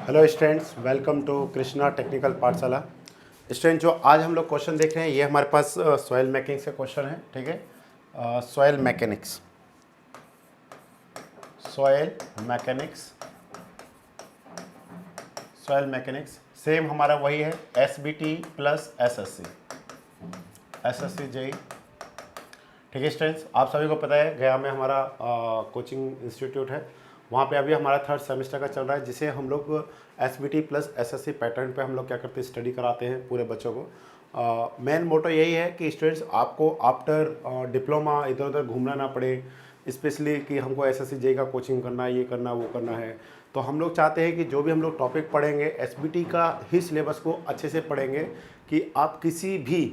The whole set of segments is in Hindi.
Hello students, welcome to Krishna technical Pathshala. Student, जो आज हम लोग क्वेश्चन देख रहे हैं ये हमारे पास सॉइल मैकेनिक्स का क्वेश्चन है। ठीक है, soil mechanics, soil mechanics, soil mechanics same हमारा वही है, SBT plus SSC, SSC JE. ठीक है स्टूडेंट्स, आप सभी को पता है गया में हमारा कोचिंग इंस्टीट्यूट है, वहाँ पे अभी हमारा 3rd सेमेस्टर का चल रहा है, जिसे हम लोग एसबीटी प्लस एसएससी पैटर्न पे हम लोग क्या करते हैं, स्टडी कराते हैं पूरे बच्चों को। मेन मोटो यही है कि स्टूडेंट्स आपको आफ्टर डिप्लोमा इधर उधर घूमना ना पड़े, स्पेशली कि हमको एसएससी जेई का कोचिंग करना है, ये करना वो करना है। तो हम लोग चाहते हैं कि जो भी हम लोग टॉपिक पढ़ेंगे एसबीटी का ही सिलेबस को अच्छे से पढ़ेंगे कि आप किसी भी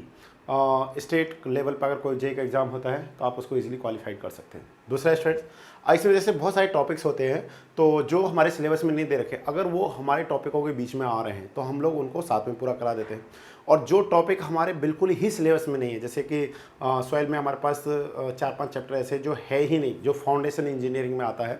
स्टेट लेवल पर अगर कोई जेई का एग्ज़ाम होता है तो आप उसको इजीली क्वालिफाइड कर सकते हैं। दूसरा स्टूडेंट्स, इस वजह से बहुत सारे टॉपिक्स होते हैं तो जो हमारे सिलेबस में नहीं दे रखे, अगर वो हमारे टॉपिकों के बीच में आ रहे हैं तो हम लोग उनको साथ में पूरा करा देते हैं। और जो टॉपिक हमारे बिल्कुल ही सिलेबस में नहीं है, जैसे कि सॉइल में हमारे पास 4-5 चैप्टर ऐसे जो है ही नहीं, जो फाउंडेशन इंजीनियरिंग में आता है,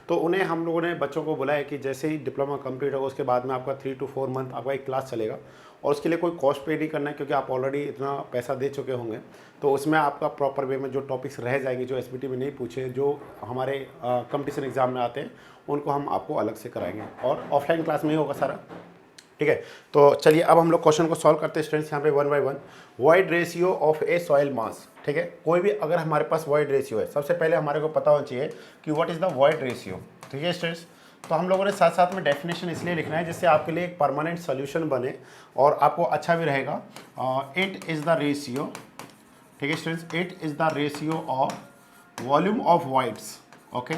तो उन्हें हम लोगों ने बच्चों को बोला है कि जैसे ही डिप्लोमा कंप्लीट होगा उसके बाद में आपका 3 to 4 मंथ आपका एक क्लास चलेगा और उसके लिए कोई कॉस्ट पे नहीं करना है, क्योंकि आप ऑलरेडी इतना पैसा दे चुके होंगे। तो उसमें आपका प्रॉपर वे में जो टॉपिक्स रह जाएंगे, जो एसबीटी में नहीं पूछे, जो हमारे कंपटीशन एग्जाम में आते हैं, उनको हम आपको अलग से कराएंगे और ऑफलाइन क्लास में ही होगा सारा। ठीक है, तो चलिए अब हम लोग क्वेश्चन को सॉल्व करते हैं स्टूडेंट्स। यहाँ पे 1 by 1 void ratio of A soil मास। ठीक है, कोई भी अगर हमारे पास वॉइड रेशियो है, सबसे पहले हमारे को पता होना चाहिए कि what is the void ratio. ठीक है स्टूडेंट्स, तो हम लोगों ने साथ साथ में डेफिनेशन इसलिए लिखना है जिससे आपके लिए एक परमानेंट सोल्यूशन बने और आपको अच्छा भी रहेगा। इट इज़ द रेशियो, ठीक है students, it is the ratio of volume of voids, okay,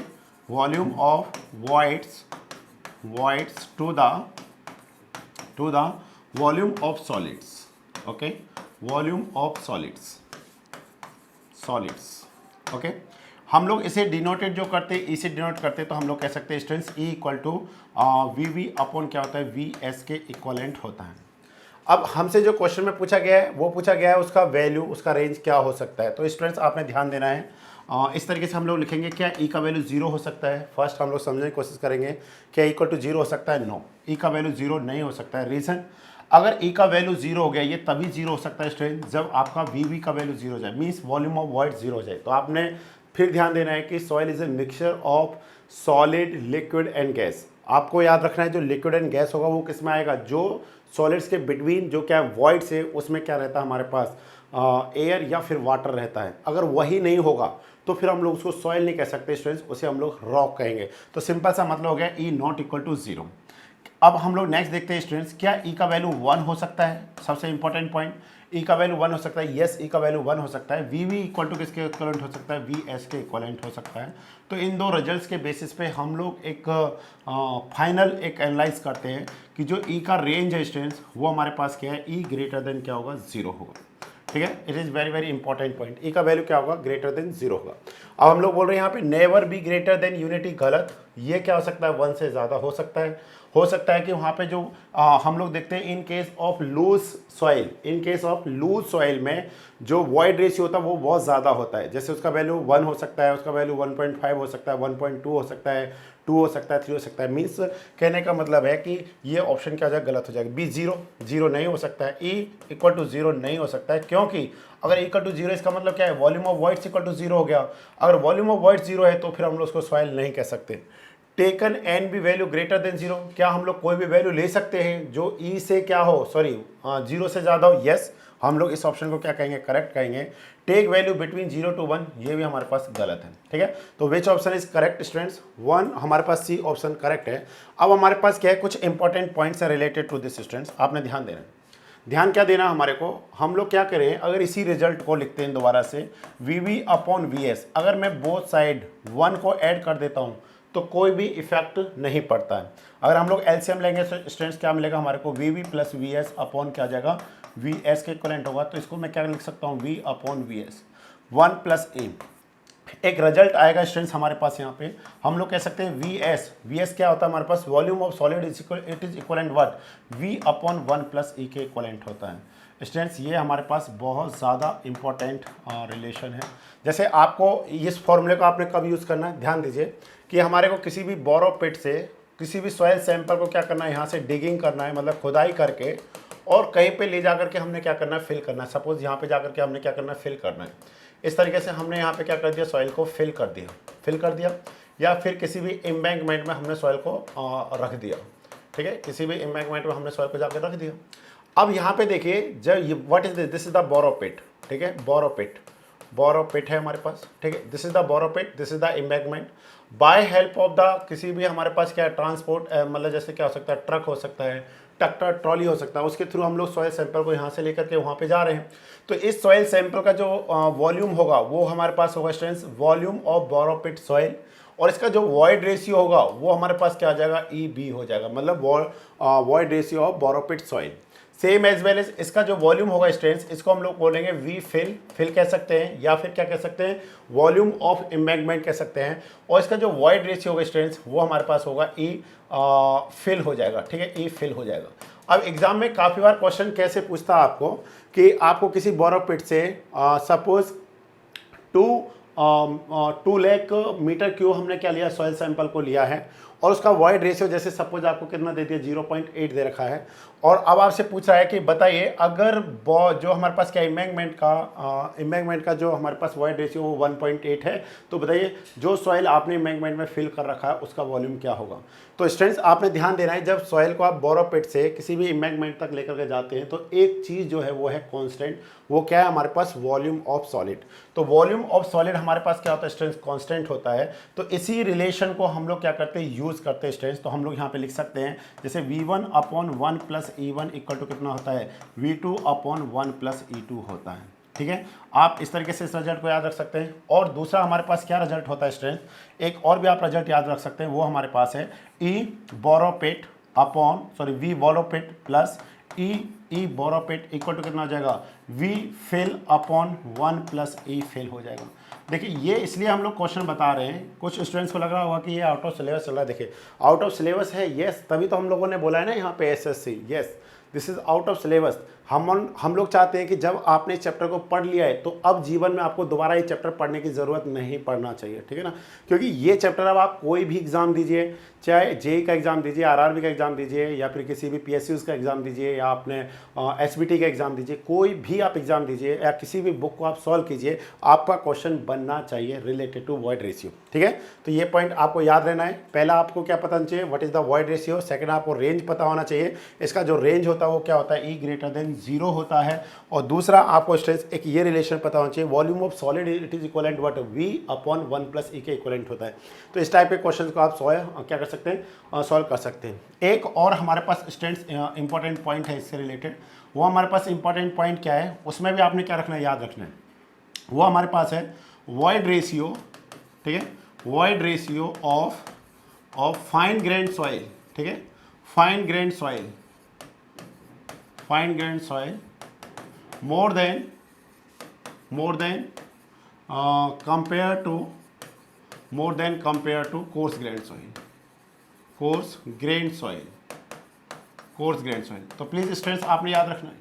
volume of voids to the volume of solids, okay, volume of solids, okay। हम लोग इसे डिनोटेड जो करते हैं, इसे डिनोट करते हैं, तो हम लोग कह सकते हैं students E equal to V upon क्या होता है, वी एस के इक्वलेंट होता है। अब हमसे जो क्वेश्चन में पूछा गया है वो पूछा गया है उसका वैल्यू, उसका रेंज क्या हो सकता है। तो स्टूडेंट्स आपने ध्यान देना है, इस तरीके से हम लोग लिखेंगे, क्या ई का वैल्यू 0 हो सकता है। फर्स्ट हम लोग समझने की कोशिश करेंगे, क्या इक्वल टू 0 हो सकता है। नो, ई का वैल्यू 0 नहीं हो सकता है। रीज़न, अगर ई का वैल्यू 0 हो गया, ये तभी 0 हो सकता है स्टूडेंट जब आपका वी का वैल्यू 0 हो जाए, मीन्स वॉल्यूम ऑफ वॉइड 0 हो जाए। तो आपने फिर ध्यान देना है कि soil is a mixture of solid, liquid and gas. आपको याद रखना है जो लिक्विड एंड गैस होगा वो किस में आएगा, जो सॉलिड्स के बिटवीन जो क्या वॉइड से उसमें क्या रहता है हमारे पास, एयर या फिर वाटर रहता है। अगर वही नहीं होगा तो फिर हम लोग उसको सॉइल नहीं कह सकते स्टूडेंट्स, उसे हम लोग रॉक कहेंगे। तो सिंपल सा मतलब हो गया ई नॉट इक्वल टू 0। अब हम लोग नेक्स्ट देखते हैं स्टूडेंट्स, क्या ई का वैल्यू 1 हो सकता है। सबसे इंपॉर्टेंट पॉइंट, ई का वैल्यू 1 हो सकता है। यस, ई का वैल्यू 1 हो सकता है। वी इक्वल टू किसके इक्वलेंट हो सकता है, वी एस के इक्वलेंट हो सकता है। तो इन दो रिजल्ट्स के बेसिस पे हम लोग एक फाइनल एक एनालाइज करते हैं कि जो ई का रेंज है स्टूडेंट्स वो हमारे पास क्या है, ई ग्रेटर देन क्या होगा, 0 होगा। ठीक है, it is very very important point. E का वैल्यू क्या होगा, ग्रेटर देन 0 होगा। अब हम लोग बोल रहे हैं यहाँ पे never be greater than unity, गलत। ये क्या हो सकता है, 1 से ज़्यादा हो सकता है। हो सकता है कि वहाँ पे जो हम लोग देखते हैं in case of loose soil, in case of loose soil में जो वॉइड रेशियो होता है वो बहुत ज़्यादा होता है। जैसे उसका वैल्यू 1 हो सकता है, उसका वैल्यू 1.5 हो सकता है, 1.2 हो सकता है, 2 हो सकता है, 3 हो सकता है। मीन्स कहने का मतलब है कि ये ऑप्शन क्या हो जाएगा, गलत हो जाएगा। बी 0 नहीं हो सकता है। ई इक्वल टू 0 नहीं हो सकता है, क्योंकि अगर इक्वल टू 0 इसका मतलब क्या है, volume of voids equal to 0 हो गया। अगर वॉल्यूम ऑफ वॉइड्स 0 है तो फिर हम लोग उसको सॉइल नहीं कह सकते। Taken N B value greater than 0, क्या हम लोग कोई भी वैल्यू ले सकते हैं जो ई से क्या हो, सॉरी 0 से ज़्यादा हो। यस, हम लोग इस ऑप्शन को क्या कहेंगे, करेक्ट कहेंगे। टेक वैल्यू बिटवीन 0 to 1, ये भी हमारे पास गलत है। ठीक है, तो which option is correct students, 1 हमारे पास सी ऑप्शन करेक्ट है। अब हमारे पास क्या है, कुछ इंपॉर्टेंट पॉइंट्स है रिलेटेड टू दिस स्टूडेंट्स, आपने ध्यान देना है। ध्यान क्या देना हमारे को, हम लोग क्या करें, अगर इसी रिजल्ट को लिखते हैं दोबारा से, वी अपॉन वी एस, अगर मैं बोथ साइड 1 को ऐड कर देता हूँ तो कोई भी इफेक्ट नहीं पड़ता है। अगर हम लोग एलसीएम लेंगे तो स्टूडेंट्स क्या मिलेगा हमारे को, V plus V S upon क्या आ जाएगा, वी एस के इक्वलेंट होगा। तो इसको मैं क्या लिख सकता हूँ, V upon V S, 1 plus A. एक रिजल्ट आएगा स्टूडेंट्स हमारे पास, यहाँ पे हम लोग कह सकते हैं वी एस क्या होता है हमारे पास, volume of solid it is equivalent what, V upon 1 plus E के इक्वलेंट होता है। स्टूडेंट्स ये हमारे पास बहुत ज़्यादा इंपॉर्टेंट रिलेशन है। जैसे आपको इस फॉर्मूले को आपने कब यूज़ करना है, ध्यान दीजिए कि हमारे को किसी भी बोरो पिट से किसी भी सॉइल सैंपल को क्या करना है, यहाँ से डिगिंग करना है, मतलब खुदाई करके और कहीं पे ले जा करके हमने क्या करना है, फिल करना है। सपोज यहाँ पे जा करके हमने क्या करना है, फिल करना है। इस तरीके से हमने यहाँ पे क्या कर दिया, सॉइल को फिल कर दिया, या फिर किसी भी एम्बैंकमेंट में हमने सॉइल को रख दिया, ठीक है, किसी भी एम्बैंकमेंट में हमने सॉइल को जाकर रख दिया। अब यहाँ पे देखिए, जब what is this is the borrow pit, ठीक है, बोरो पिट है हमारे पास, ठीक है, this is the borrow pit, this is the embankment. By help of the किसी भी हमारे पास क्या है, ट्रांसपोर्ट, मतलब जैसे क्या हो सकता है, ट्रक हो सकता है, ट्रैक्टर ट्रॉली हो सकता है, उसके थ्रू हम लोग सॉइल सैंपल को यहाँ से लेकर के वहाँ पे जा रहे हैं। तो इस सॉइल सैंपल का जो वॉल्यूम होगा वो हमारे पास होगा students, volume of borrow pit soil, और इसका जो वॉइड रेशियो होगा वो हमारे पास क्या आ जाएगा, EB हो जाएगा, मतलब void ratio of borrow pit soil. Same as well as इसका जो वॉल्यूम होगा स्टूडेंट्स, इसको हम लोग बोलेंगे वी फिल कह सकते हैं, या फिर क्या कह सकते हैं, वॉल्यूम ऑफ एम्बैंकमेंट कह सकते हैं। और इसका जो वॉइड रेशियो होगा स्टूडेंट्स वो हमारे पास होगा E फिल हो जाएगा, ठीक है, E फिल हो जाएगा। अब एग्जाम में काफ़ी बार क्वेश्चन कैसे पूछता है आपको कि आपको किसी बोरो पिट से सपोज 2 लाख मीटर क्यूब हमने क्या लिया, सॉइल सैंपल को लिया है, और उसका वॉइड रेशियो जैसे सपोज आपको कितना दे दिया, 0.8 दे रखा है। और अब आपसे पूछ रहा है कि बताइए अगर जो हमारे पास क्या एम्बैंकमेंट का जो हमारे पास वॉइड रेशियो वो 1.8 है, तो बताइए जो सॉइल आपने एम्बैंकमेंट में फिल कर रखा है उसका वॉल्यूम क्या होगा। तो स्टूडेंट्स आपने ध्यान देना है, जब सॉइल को आप बोरो पिट से किसी भी एम्बैंकमेंट तक लेकर के जाते हैं तो एक चीज़ जो है वो है कांस्टेंट, वो क्या है हमारे पास, वॉल्यूम ऑफ सॉलिड। तो वॉल्यूम ऑफ सॉलिड हमारे पास क्या होता है स्टूडेंट्स, कांस्टेंट होता है। तो इसी रिलेशन को हम लोग क्या करते हैं, यूज़ करते हैं स्टूडेंट्स। तो हम लोग यहाँ पे लिख सकते हैं जैसे V1/1 + E1 इक्वल टू कितना होता है, V2/1 + E2 होता है, ठीक है। आप इस तरीके से इस रिजल्ट को याद रख सकते हैं। और दूसरा हमारे पास क्या रिजल्ट होता है स्टूडेंट, एक और भी आप रिजल्ट याद रख सकते हैं, वो हमारे पास है V borrow pit plus E borrow pit equal to कितना हो जाएगा, V fill/1 + E fill हो जाएगा। देखिए ये इसलिए हम लोग क्वेश्चन बता रहे हैं, कुछ स्टूडेंट्स को लग रहा होगा कि ये आउट ऑफ सिलेबस चल रहा है। देखिए आउट ऑफ सिलेबस है, यस, तभी तो हम लोगों ने बोला है ना यहाँ पे SSC, yes this is out of syllabus. हम लोग चाहते हैं कि जब आपने इस चैप्टर को पढ़ लिया है तो अब जीवन में आपको दोबारा ये चैप्टर पढ़ने की ज़रूरत नहीं पड़ना चाहिए, ठीक है ना। क्योंकि ये चैप्टर अब आप कोई भी एग्ज़ाम दीजिए, चाहे JEE का एग्ज़ाम दीजिए, RRB का एग्ज़ाम दीजिए, या फिर किसी भी PSUs का एग्ज़ाम दीजिए, या आपने SBT का एग्ज़ाम दीजिए, कोई भी आप एग्ज़ाम दीजिए या किसी भी बुक को आप सॉल्व कीजिए, आपका क्वेश्चन बनना चाहिए रिलेटेड टू वॉइड रेशियो, ठीक है। तो ये पॉइंट आपको याद रहना है। पहला आपको क्या पता चाहिए, what is the void ratio. Second आपको रेंज पता होना चाहिए, इसका जो रेंज होता है वो क्या होता है, E <0 होता है। और दूसरा आपको स्ट्रेस एक ये रिलेशन पता होना चाहिए, volume of solid it is equivalent what, V/1 + E के इक्वलेंट होता है। तो इस टाइप के क्वेश्चन को आप क्या कर सकते हैं, सॉल्व कर सकते हैं। एक और हमारे पास स्टूडेंट्स इंपॉर्टेंट पॉइंट है इससे रिलेटेड, वो हमारे पास इंपॉर्टेंट पॉइंट क्या है, उसमें भी आपने क्या रखना है, याद रखना है। वो हमारे पास है वॉइड रेशियो, ठीक है, void ratio of fine grain soil, ठीक है, fine grain soil more than compared to coarse grained soil। तो प्लीज़ स्टूडेंट्स आपने याद रखना है,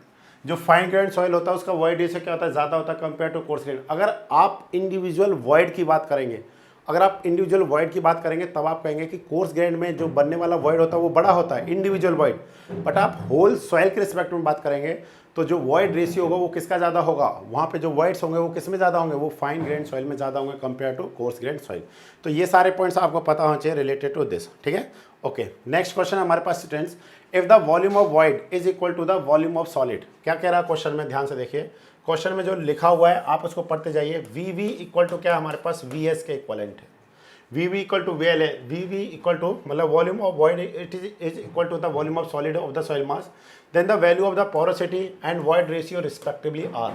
जो फाइन ग्रेन सॉइल होता है उसका वॉइड रेशियो क्या होता है, ज़्यादा होता है कंपेयर टू कोर्स ग्रेन। अगर आप इंडिविजुअल वॉइड की बात करेंगे, तब आप कहेंगे कि कोर्स ग्रेन में जो बनने वाला वॉइड होता है वो बड़ा होता है, इंडिविजुअल वॉइड। बट आप होल सॉइल के रिस्पेक्ट में बात करेंगे तो जो वॉइड रेशियो होगा वो किसका ज़्यादा होगा, वहाँ पे जो वॉइड्स होंगे वो किस में ज़्यादा होंगे, वो फाइन ग्रेन सॉइल में ज़्यादा होंगे compare to coarse grain soil. तो ये सारे पॉइंट्स आपको पता होना चाहिए रिलेटेड टू दिस, ठीक है। ओके, नेक्स्ट क्वेश्चन हमारे पास students, if the volume of void is equal to the volume of solid. क्या कह रहा है क्वेश्चन में, ध्यान से देखिए, क्वेश्चन में जो लिखा हुआ है आप उसको पढ़ते जाइए। VV इक्वल टू क्या हमारे पास, VS के इक्वलेंट है। VV इक्वल टू VL है, VV इक्वल टू मतलब volume of void it is equal to the volume of solid of the soil mass, then the value of the porosity and void ratio respectively are.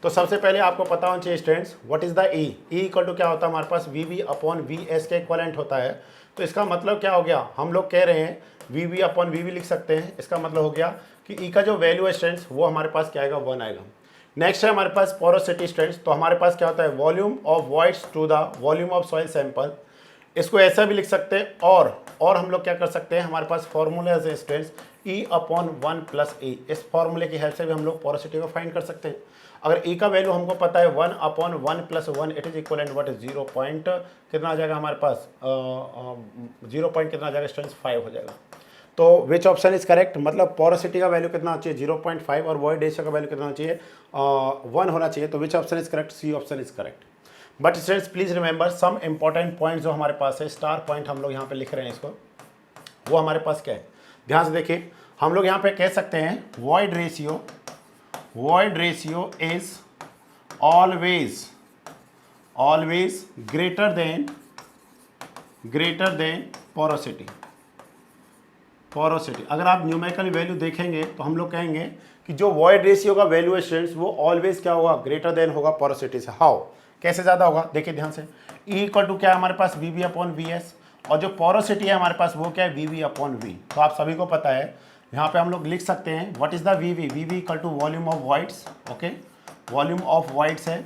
तो सबसे पहले आपको पता होना चाहिए students what is the E equal to क्या होता है हमारे पास, VV/VS के इक्वलेंट होता है। तो इसका मतलब क्या हो गया, हम लोग कह रहे हैं VV/VV लिख सकते हैं। इसका मतलब हो गया कि E का जो वैल्यू है स्टूडेंट्स वो हमारे पास क्या आएगा, 1 आएगा। नेक्स्ट है हमारे पास पोरोसिटी स्टूडेंट्स, तो हमारे पास क्या होता है, volume of voids to the volume of soil sample. इसको ऐसा भी लिख सकते हैं, और हम लोग क्या कर सकते हैं, हमारे पास फॉर्मूला है students E upon 1 plus E। इस फॉर्मूले की हेल्प से भी हम लोग पोरोसिटी को फाइंड कर सकते हैं। अगर E का वैल्यू हमको पता है 1 upon 1 plus 1 it is equivalent what is 0 point कितना आ जाएगा हमारे पास 0 पॉइंट कितना आ जाएगा स्टूडेंट्स 5 हो जाएगा। तो विच ऑप्शन इज करेक्ट, मतलब पोरोसिटी का वैल्यू कितना चाहिए 0.5 और वॉइड रेशियो का वैल्यू कितना चाहिए 1 होना चाहिए। तो which option is correct, C option is correct. But students please remember some important point जो हमारे पास है, स्टार पॉइंट हम लोग यहाँ पे लिख रहे हैं इसको, वो हमारे पास क्या है ध्यान से देखिए। हम लोग यहाँ पे कह सकते हैं void ratio is always greater than porosity. अगर आप न्यूमेरिकल वैल्यू देखेंगे तो हम लोग कहेंगे कि जो वॉइड रेशियो का वैल्यू है स्टूडेंट्स वो ऑलवेज क्या होगा, ग्रेटर देन होगा पोरोसिटी से। हाउ, कैसे ज़्यादा होगा, देखिए ध्यान से। E इक्वल टू क्या है हमारे पास VV अपॉन VS, और जो पोरोसिटी है हमारे पास वो क्या है VV अपॉन V। तो आप सभी को पता है, यहाँ पे हम लोग लिख सकते हैं what is the VV। VV equal to volume of voids, okay, volume of voids है।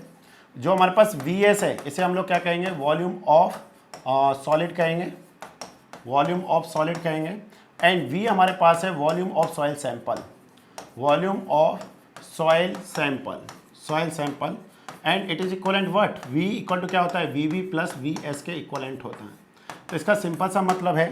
जो हमारे पास VS है इसे हम लोग क्या कहेंगे, वॉल्यूम ऑफ सॉलिड कहेंगे, एंड V हमारे पास है volume of soil sample, and it is equivalent what, V equal to क्या होता है VV प्लस VS के इक्वलेंट होता है। तो इसका सिंपल सा मतलब है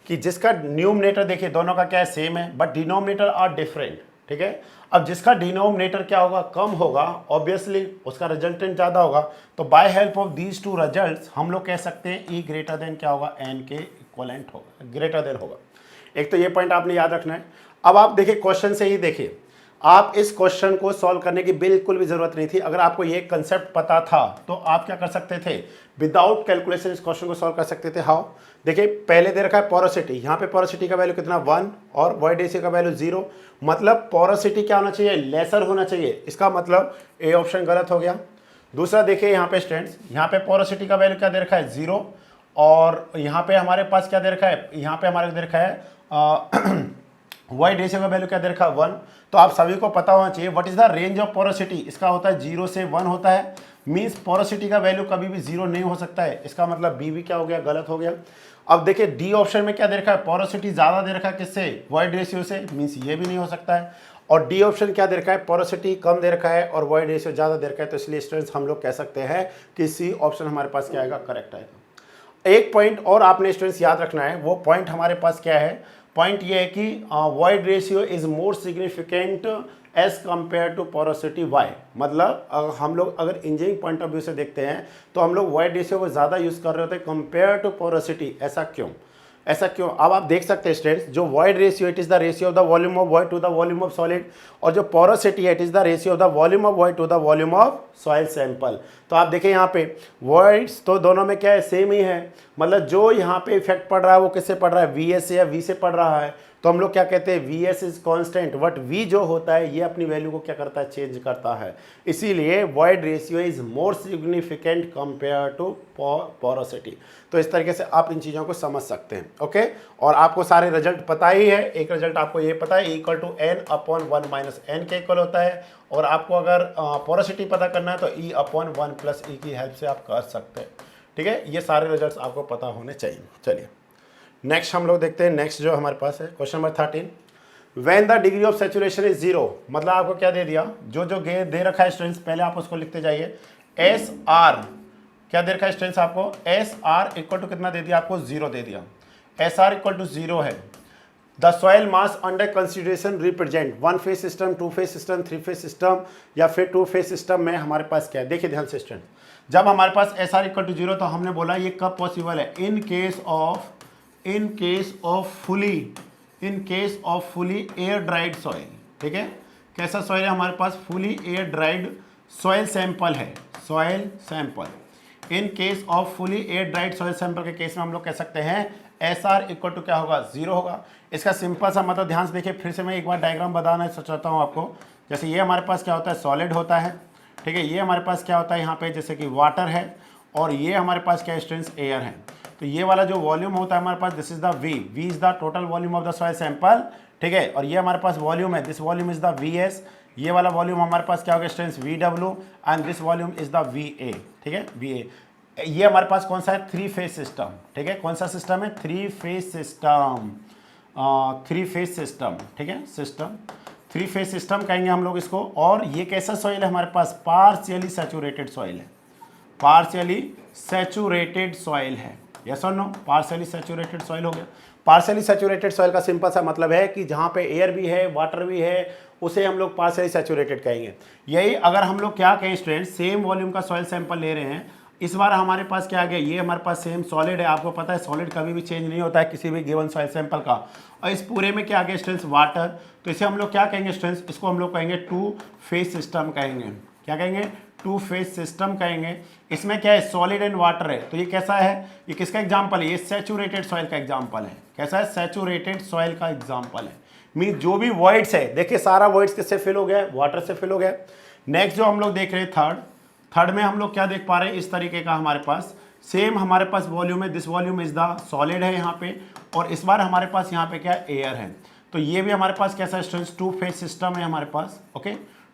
कि जिसका न्यूमरेटर देखिए दोनों का क्या है सेम है, बट डिनोमिनेटर आर डिफरेंट, ठीक है। अब जिसका डिनोमिनेटर क्या होगा, कम होगा, ऑब्वियसली उसका रिजल्टेंट ज़्यादा होगा। तो by help of these two results हम लोग कह सकते हैं E ग्रेटर देन क्या होगा, N के इक्वलेंट होगा, ग्रेटर देन होगा। एक तो ये पॉइंट आपने याद रखना है। अब आप देखिए क्वेश्चन से ही देखिए, आप इस क्वेश्चन को सॉल्व करने की बिल्कुल भी जरूरत नहीं थी। अगर आपको ये कंसेप्ट पता था तो आप क्या कर सकते थे, विदाउट कैलकुलेशन इस क्वेश्चन को सॉल्व कर सकते थे। हाउ, देखिए पहले दे रखा है पोरोसिटी, यहाँ पे पोरोसिटी का वैल्यू कितना 1 और वॉइड रेशियो का वैल्यू 0, मतलब पोरोसिटी क्या होना चाहिए, लेसर होना चाहिए। इसका मतलब ए ऑप्शन गलत हो गया। दूसरा देखिए यहाँ पे स्टूडेंट्स, यहाँ पे पोरोसिटी का वैल्यू क्या दे रखा है 0, और यहाँ पे हमारे पास क्या दे रखा है, यहाँ पे हमारे दे रखा है वॉइड रेशियो का वैल्यू क्या दे रखा है 1। तो आप सभी को पता होना चाहिए what is the range of porosity. इसका होता है 0 से 1 होता है, मींस पोरोसिटी का वैल्यू कभी भी 0 नहीं हो सकता है। इसका मतलब बी भी क्या हो गया, गलत हो गया। अब देखिए डी ऑप्शन में क्या दे रखा है, पोरोसिटी ज़्यादा दे रखा है किससे, वॉइड रेशियो से, मींस ये भी नहीं हो सकता है। और डी ऑप्शन क्या दे रखा है, पोरोसिटी कम दे रखा है और वॉइड रेशियो ज़्यादा दे रखा है। तो इसलिए स्टूडेंट्स हम लोग कह सकते हैं कि सी ऑप्शन हमारे पास क्या आएगा, करेक्ट आएगा। एक पॉइंट और आपने स्टूडेंट्स याद रखना है, वो पॉइंट हमारे पास क्या है, पॉइंट ये है कि void ratio is more significant as compare to porosity. Why, मतलब हम लोग अगर इंजीनियरिंग पॉइंट ऑफ व्यू से देखते हैं तो हम लोग वॉइड रेशियो को ज़्यादा यूज़ कर रहे होते हैं कंपेयर टू पोरोसिटी। ऐसा क्यों, अब आप देख सकते हैं स्टूडेंट्स, जो void ratio it is the ratio of the volume of void to the volume of solid, और जो पोरोसिटी है it is the ratio of the volume of void to the volume of soil sample. तो आप देखें यहाँ पे वॉइड्स तो दोनों में क्या है, सेम ही है, मतलब जो यहाँ पे इफेक्ट पड़ रहा है वो किससे पड़ रहा है, VS से या V से पड़ रहा है। तो हम लोग क्या कहते हैं, VS is constant, but V जो होता है ये अपनी वैल्यू को क्या करता है, चेंज करता है। इसीलिए void ratio is more significant compare to porosity. तो इस तरीके से आप इन चीज़ों को समझ सकते हैं, ओके। और आपको सारे रिजल्ट पता ही है, एक रिजल्ट आपको ये पता है equal to N upon 1 minus N के इक्वल होता है, और आपको अगर पोरोसिटी पता करना है तो E अपॉन 1 प्लस E की हेल्प से आप कर सकते हैं, ठीक है। ये सारे रिजल्ट्स आपको पता होने चाहिए। चलिए नेक्स्ट हम लोग देखते हैं, नेक्स्ट जो हमारे पास है question number 13, when the degree of saturation is 0, मतलब आपको क्या दे दिया, जो दे रखा है स्टूडेंट्स, पहले आप उसको लिखते जाइए। SR क्या दे रखा है स्टूडेंट्स आपको, SR इक्वल टू कितना दे दिया आपको, 0 दे दिया। SR इक्वल टू 0 है। The soil mass under consideration represent 1 phase system, 2 phase system, 3 phase system, या फिर 2 फेज सिस्टम में हमारे पास क्या है। देखिए ध्यान से स्टूडेंट, जब हमारे पास SR इक्वल टू 0 तो हमने बोला ये कब पॉसिबल है, in case of fully air dried soil, ठीक है। कैसा सॉइल है हमारे पास, fully air dried soil sample है, soil sample. In case of fully air dried soil sample के केस में हम लोग कह सकते हैं SR इक्वल टू क्या होगा, 0 होगा। इसका सिंपल सा मतलब ध्यान से देखिए, फिर से मैं एक बार डायग्राम बताना चाहता हूँ आपको। जैसे ये हमारे पास क्या होता है, सॉलिड होता है, ठीक है। ये हमारे पास क्या होता है यहाँ पे, जैसे कि वाटर है, और ये हमारे पास क्या स्टूडेंट्स, एयर है। तो ये वाला जो वॉल्यूम होता है हमारे पास, this is the V is the total volume of the soil sample, ठीक है। और ये हमारे पास वॉल्यूम है, this volume is the VS, ये वाला वॉल्यूम हमारे पास क्या होगा students, VW, and this volume is the VA, ठीक है, VA। ये हमारे पास कौन सा है, 3 फेज सिस्टम, ठीक है। कौन सा सिस्टम है, 3 phase system. Three phase system, ठीक है, सिस्टम, थ्री फेज सिस्टम कहेंगे हम लोग इसको। और ये कैसा सॉइल है हमारे पास, पार्शियली सैचुरेटेड सॉइल है, पार्शियली सैचुरेटेड सॉइल है, यस और नो, पार्शियली सैचुरेटेड सॉइल हो गया। पार्शियली सैचुरेटेड सॉइल का सिंपल सा मतलब है कि जहाँ पे एयर भी है वाटर भी है उसे हम लोग पार्शियली सैचुरेटेड कहेंगे। यही अगर हम लोग क्या कहें स्टूडेंट, सेम वॉल्यूम का सॉइल सैंपल ले रहे हैं, इस बार हमारे पास क्या आ गया, ये हमारे पास सेम सॉलिड है, आपको पता है सॉलिड कभी भी चेंज नहीं होता है किसी भी गिवन सॉइल सैंपल का, और इस पूरे में क्या आ गया स्टूडेंट्स, वाटर। तो इसे हम लोग क्या कहेंगे स्टूडेंट्स, इसको हम लोग कहेंगे टू फेज सिस्टम कहेंगे, क्या कहेंगे, टू फेज सिस्टम कहेंगे। इसमें क्या है, सॉलिड एंड वाटर है, तो ये कैसा है, ये किसका एग्जाम्पल है, ये सैचुरेटेड सॉइल का एग्जाम्पल है, कैसा है, सैचुरेटेड सॉइल का एग्जाम्पल है। मीन जो भी वॉइड्स है, देखिए सारा वॉइड्स किससे फिल हो गया, वाटर से फिल हो गया। नेक्स्ट जो हम लोग देख रहे हैं थर्ड में हम लोग क्या देख पा रहे हैं, इस तरीके का हमारे पास सेम हमारे पास वॉल्यूम है, this volume is the solid है यहाँ पे, और इस बार हमारे पास यहाँ पे क्या एयर है। तो ये भी हमारे पास कैसा स्टूडेंट्स, टू फेज सिस्टम है हमारे पास, okay,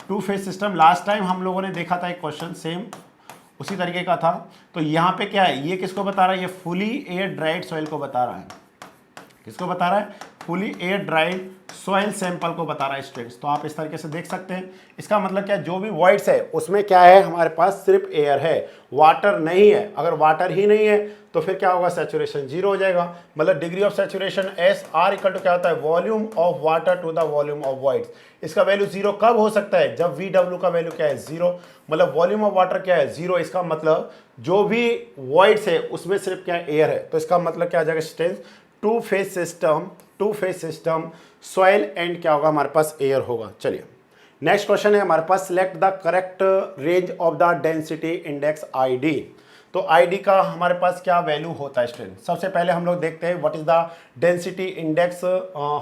two phase system. Last time हम लोगों ने देखा था एक क्वेश्चन सेम उसी तरीके का था। तो यहाँ पे क्या है, ये किसको बता रहा है, ये फुली एयर ड्राइड सॉइल को बता रहा है, किसको बता रहा है, fully air dried soil sample को बता रहा है स्टूडेंट्स। तो आप इस तरीके से देख सकते हैं, इसका मतलब क्या, जो भी वॉइड्स है उसमें क्या है हमारे पास, सिर्फ एयर है, वाटर नहीं है। अगर वाटर ही नहीं है तो फिर क्या होगा, सैचुरेशन जीरो हो जाएगा। मतलब degree of saturation S R equal to क्या होता है, volume of water to the volume of voids. इसका वैल्यू जीरो कब हो सकता है, जब वी डब्ल्यू का वैल्यू क्या है, जीरो, मतलब वॉल्यूम ऑफ वाटर क्या है, जीरो। इसका मतलब जो भी वॉइड्स है उसमें सिर्फ क्या एयर है। तो इसका मतलब क्या आ जाएगा students, to phase system soil and क्या होगा हमारे पास, एयर होगा। चलिए नेक्स्ट क्वेश्चन है हमारे पास, select the correct range of the density index ID. तो आईडी का हमारे पास क्या वैल्यू होता है स्टूडेंट, सबसे पहले हम लोग देखते हैं what is the density index,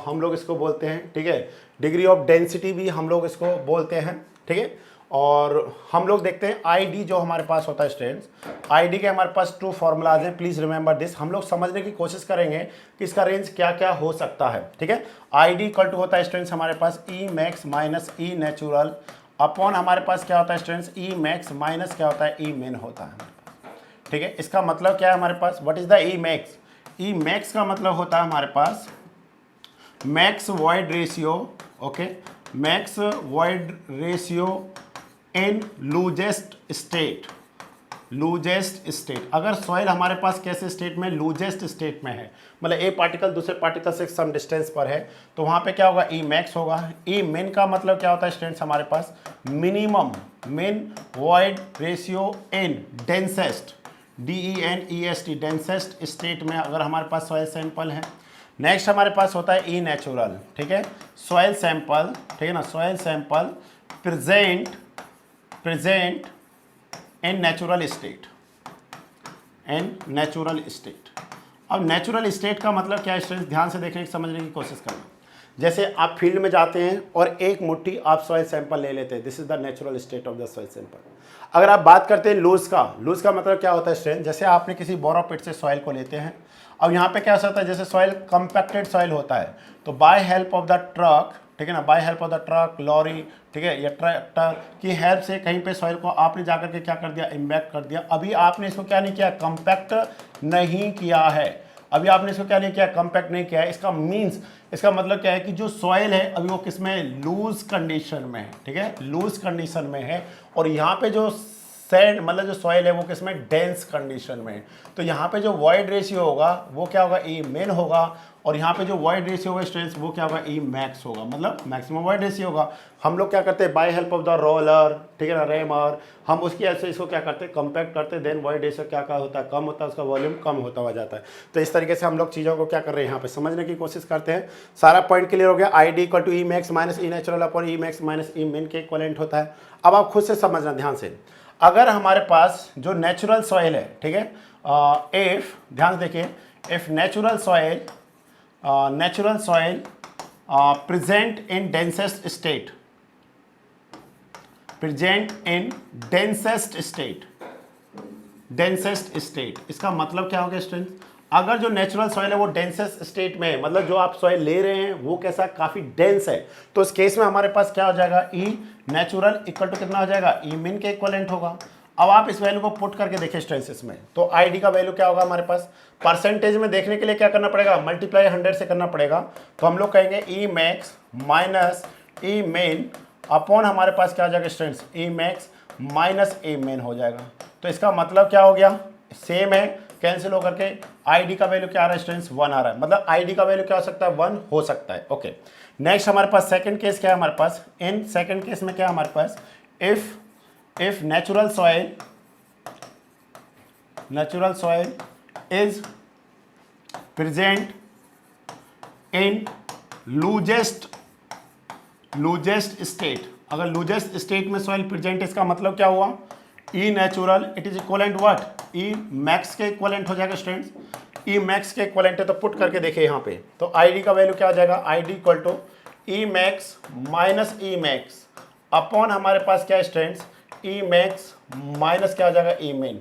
हम लोग इसको बोलते हैं, ठीक है, डिग्री ऑफ डेंसिटी भी हम लोग इसको बोलते हैं, ठीक है। और हम लोग देखते हैं आईडी जो हमारे पास होता है स्टूडेंट्स, आईडी के हमारे पास टू फॉर्मूलाज हैं, प्लीज रिमेंबर दिस। हम लोग समझने की कोशिश करेंगे कि इसका रेंज क्या क्या हो सकता है, ठीक है। आईडी इक्वल टू होता है स्टूडेंट्स हमारे पास ई max minus E natural upon हमारे पास क्या होता है स्टूडेंट्स, ई मैक्स माइनस क्या होता है, ई मिन होता है, ठीक है। इसका मतलब क्या है हमारे पास, what is the E max, E max का मतलब होता है हमारे पास max void ratio, okay, max void ratio in loosest state, loosest state. अगर सॉइल हमारे पास कैसे स्टेट में, लूजेस्ट स्टेट में है, मतलब ए पार्टिकल दूसरे पार्टिकल से सम डिस्टेंस पर है, तो वहाँ पे क्या होगा, ई मैक्स होगा। ई मिन का मतलब क्या होता है स्टूडेंट्स हमारे पास, मिनिमम मिन वॉइड रेशियो इन डेंसेस्ट, DENEST डेंसेस्ट स्टेट में अगर हमारे पास सॉइल सैंपल है। नेक्स्ट हमारे पास होता है ई नेचुरल, ठीक है, सॉइल सैंपल, ठीक है ना, soil sample present in natural state, in natural state. अब नेचुरल स्टेट का मतलब क्या है स्टूडेंट्स, ध्यान से देखने की समझने की कोशिश करना। जैसे आप फील्ड में जाते हैं और एक मुट्ठी आप सॉइल सैंपल ले लेते हैं, this is the natural state of the soil sample. अगर आप बात करते हैं लूज का मतलब क्या होता है स्टूडेंट, जैसे आपने किसी बोरो पिट से सॉइल को लेते हैं, अब यहाँ पे क्या होता है, जैसे सॉइल कंपैक्टेड सॉइल होता है, तो by help of the truck, ठीक है ना, by help of the truck, lorry, ठीक है, या ट्रैक्टर की हेल्प से कहीं पे सॉइल को आपने जाकर के क्या कर दिया, इम्बैक्ट कर दिया। अभी आपने इसको क्या नहीं किया, कंपैक्ट नहीं किया है, अभी आपने इसको क्या नहीं किया, कंपैक्ट नहीं किया है। इसका मीन्स, इसका मतलब क्या है कि जो सॉइल है अभी वो किसमें, लूज कंडीशन में है, ठीक है, लूज कंडीशन में है। और यहाँ पे जो सैंड मतलब जो सॉइल है वो किसमें, डेंस कंडीशन में है। तो यहाँ पे जो वॉइड रेशियो होगा वो क्या होगा, ई मेन होगा, और यहाँ पे जो वॉइड रेशियो होगा स्टूडेंट्स वो क्या होगा, ई मैक्स होगा, मतलब मैक्सिमम वॉइड रेशियो होगा। हम लोग क्या करते हैं, by help of the roller, ठीक है ना, रेमर, हम उसकी ऐसे इसको क्या करते हैं, कंपैक्ट करते हैं, देन वॉइड रेशियो क्या क्या होता है, कम होता है, उसका वॉल्यूम कम होता हुआ जाता है। तो इस तरीके से हम लोग चीज़ों को क्या कर रहे हैं यहाँ पे समझने की कोशिश करते हैं। सारा पॉइंट क्लियर हो गया, I D equal to E max minus E natural upon E max minus E min के इक्वलेंट होता है। अब आप खुद से समझना ध्यान से, अगर हमारे पास जो नेचुरल सॉइल है, ठीक है, इफ ध्यान से देखिए, if natural soil present in densest state, present in densest state, इसका मतलब क्या हो गया स्टूडेंट, अगर जो नेचुरल सॉइल है वो डेंसेस्ट स्टेट में है, मतलब जो आप सॉइल ले रहे हैं वो कैसा, काफी डेंस है, तो इस केस में हमारे पास क्या हो जाएगा, ई नेचुरल इक्वल टू कितना हो जाएगा, ई मिन के इक्वलेंट होगा। अब आप इस वैल्यू को पुट करके देखिए स्ट्रेंथ में, तो ID का वैल्यू क्या होगा हमारे पास, परसेंटेज में देखने के लिए क्या करना पड़ेगा, मल्टीप्लाई 100 से करना पड़ेगा। तो हम लोग कहेंगे ई मैक्स माइनस ई मेन अपॉन हमारे पास क्या आ जाएगा स्ट्रेंथ, ई मैक्स माइनस ई मेन हो जाएगा। तो इसका मतलब क्या हो गया, सेम है, कैंसिल होकर के ID का वैल्यू क्या आ रहा है स्ट्रेंथ 1 आ रहा है, मतलब ID का वैल्यू क्या हो सकता है 1 हो सकता है। ओके, नेक्स्ट हमारे पास सेकंड केस क्या है हमारे पास, इन सेकंड केस में क्या है हमारे पास, if natural soil is present in loosest state, अगर लूजेस्ट स्टेट में सॉइल प्रेजेंट, इसका मतलब क्या हुआ, E natural it is equivalent what, E max के इक्वलेंट हो जाएगा स्टूडेंट्स, ई मैक्स के इक्वलेंट है। तो पुट करके देखिए यहाँ पे, तो ID का वैल्यू क्या आ जाएगा, ID equal to E max minus E max upon हमारे पास क्या है स्टूडेंट्स, ई मैक्स माइनस क्या आ जाएगा ई मेन।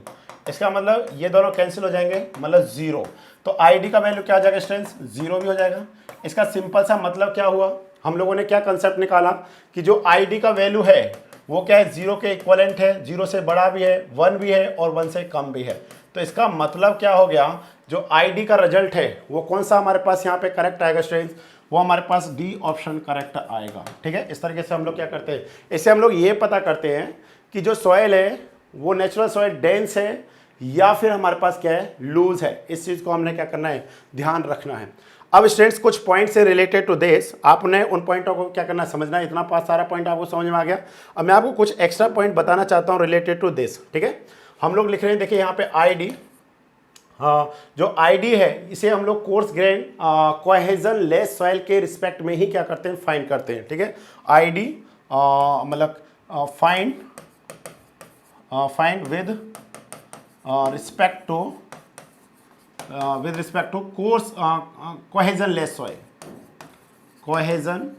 इसका मतलब ये दोनों कैंसिल हो जाएंगे, मतलब 0। तो ID का वैल्यू क्या आ जाएगा स्टूडेंट्स, 0 भी हो जाएगा। इसका सिंपल सा मतलब क्या हुआ, हम लोगों ने क्या कंसेप्ट निकाला कि जो ID का वैल्यू है वो क्या है, 0 के इक्वलेंट है, 0 से बड़ा भी है, 1 भी है और 1 से कम भी है। तो इसका मतलब क्या हो गया, जो ID का रिजल्ट है वो कौन सा हमारे पास यहाँ पे करेक्ट आएगा स्टूडेंट्स, वो हमारे पास डी ऑप्शन करेक्ट आएगा। ठीक है, इस तरीके से हम लोग क्या करते हैं, इससे हम लोग ये पता करते हैं कि जो सॉइल है वो नेचुरल सॉइल डेंस है या फिर हमारे पास क्या है, लूज है। इस चीज़ को हमने क्या करना है, ध्यान रखना है। अब स्टूडेंट्स कुछ पॉइंट से रिलेटेड टू दिस आपने उन पॉइंटों को क्या करना है, समझना है। इतना पास सारा पॉइंट आपको समझ में आ गया। अब मैं आपको कुछ एक्स्ट्रा पॉइंट बताना चाहता हूँ रिलेटेड टू दिस। ठीक है, हम लोग लिख रहे हैं, देखिए यहाँ पे ID, जो ID है इसे हम लोग coarse grain cohesion less soil के रिस्पेक्ट में ही क्या करते हैं, फाइंड करते हैं। ठीक है, ID मतलब find with respect to coarse cohesionless soil, cohesion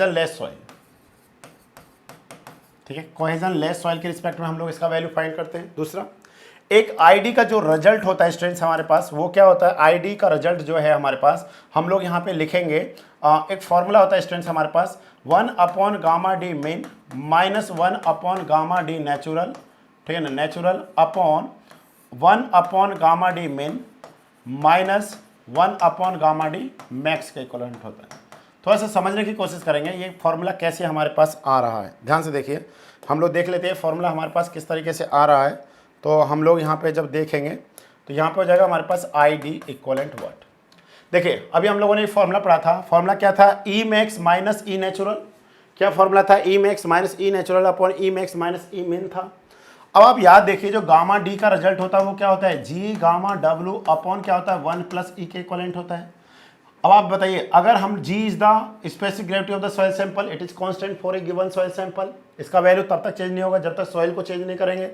less soil. ठीक है, कोहेजन लेस सॉइल के रिस्पेक्ट में हम लोग इसका वैल्यू फाइंड करते हैं। दूसरा, एक ID का जो रिजल्ट होता है स्टूडेंट्स हमारे पास, वो क्या होता है, ID का रिजल्ट जो है हमारे पास, हम लोग यहाँ पे लिखेंगे, एक फॉर्मूला होता है स्टूडेंट्स हमारे पास, 1 upon gamma D min minus 1 upon gamma D natural. ठीक है ना, natural upon 1 upon gamma D min minus 1 upon gamma D max के इक्विवेलेंट होता है। थोड़ा सा समझने की कोशिश करेंगे ये फॉर्मूला कैसे हमारे पास आ रहा है। ध्यान से देखिए, हम लोग देख लेते हैं फॉर्मूला हमारे पास किस तरीके से आ रहा है। तो हम लोग यहाँ पे जब देखेंगे तो यहाँ पे हो जाएगा हमारे पास ID इक्वलेंट व्हाट। देखिए अभी हम लोगों ने फॉर्मूला पढ़ा था, फॉर्मूला क्या था, ई मैक्स माइनस ई नेचुरल। क्या फॉर्मूला था, ई max minus E natural upon E max minus ई मेन था। अब आप याद देखिए, जो गामा डी का रिजल्ट होता है वो क्या होता है, जी गामा डब्ल्यू अपॉन क्या होता है, 1 प्लस ई के इक्वलेंट होता है। अब आप बताइए, अगर हम G is the specific gravity of the soil sample, it is constant for a given soil sample, इसका वैल्यू तब तक चेंज नहीं होगा जब तक सॉइल को चेंज नहीं करेंगे।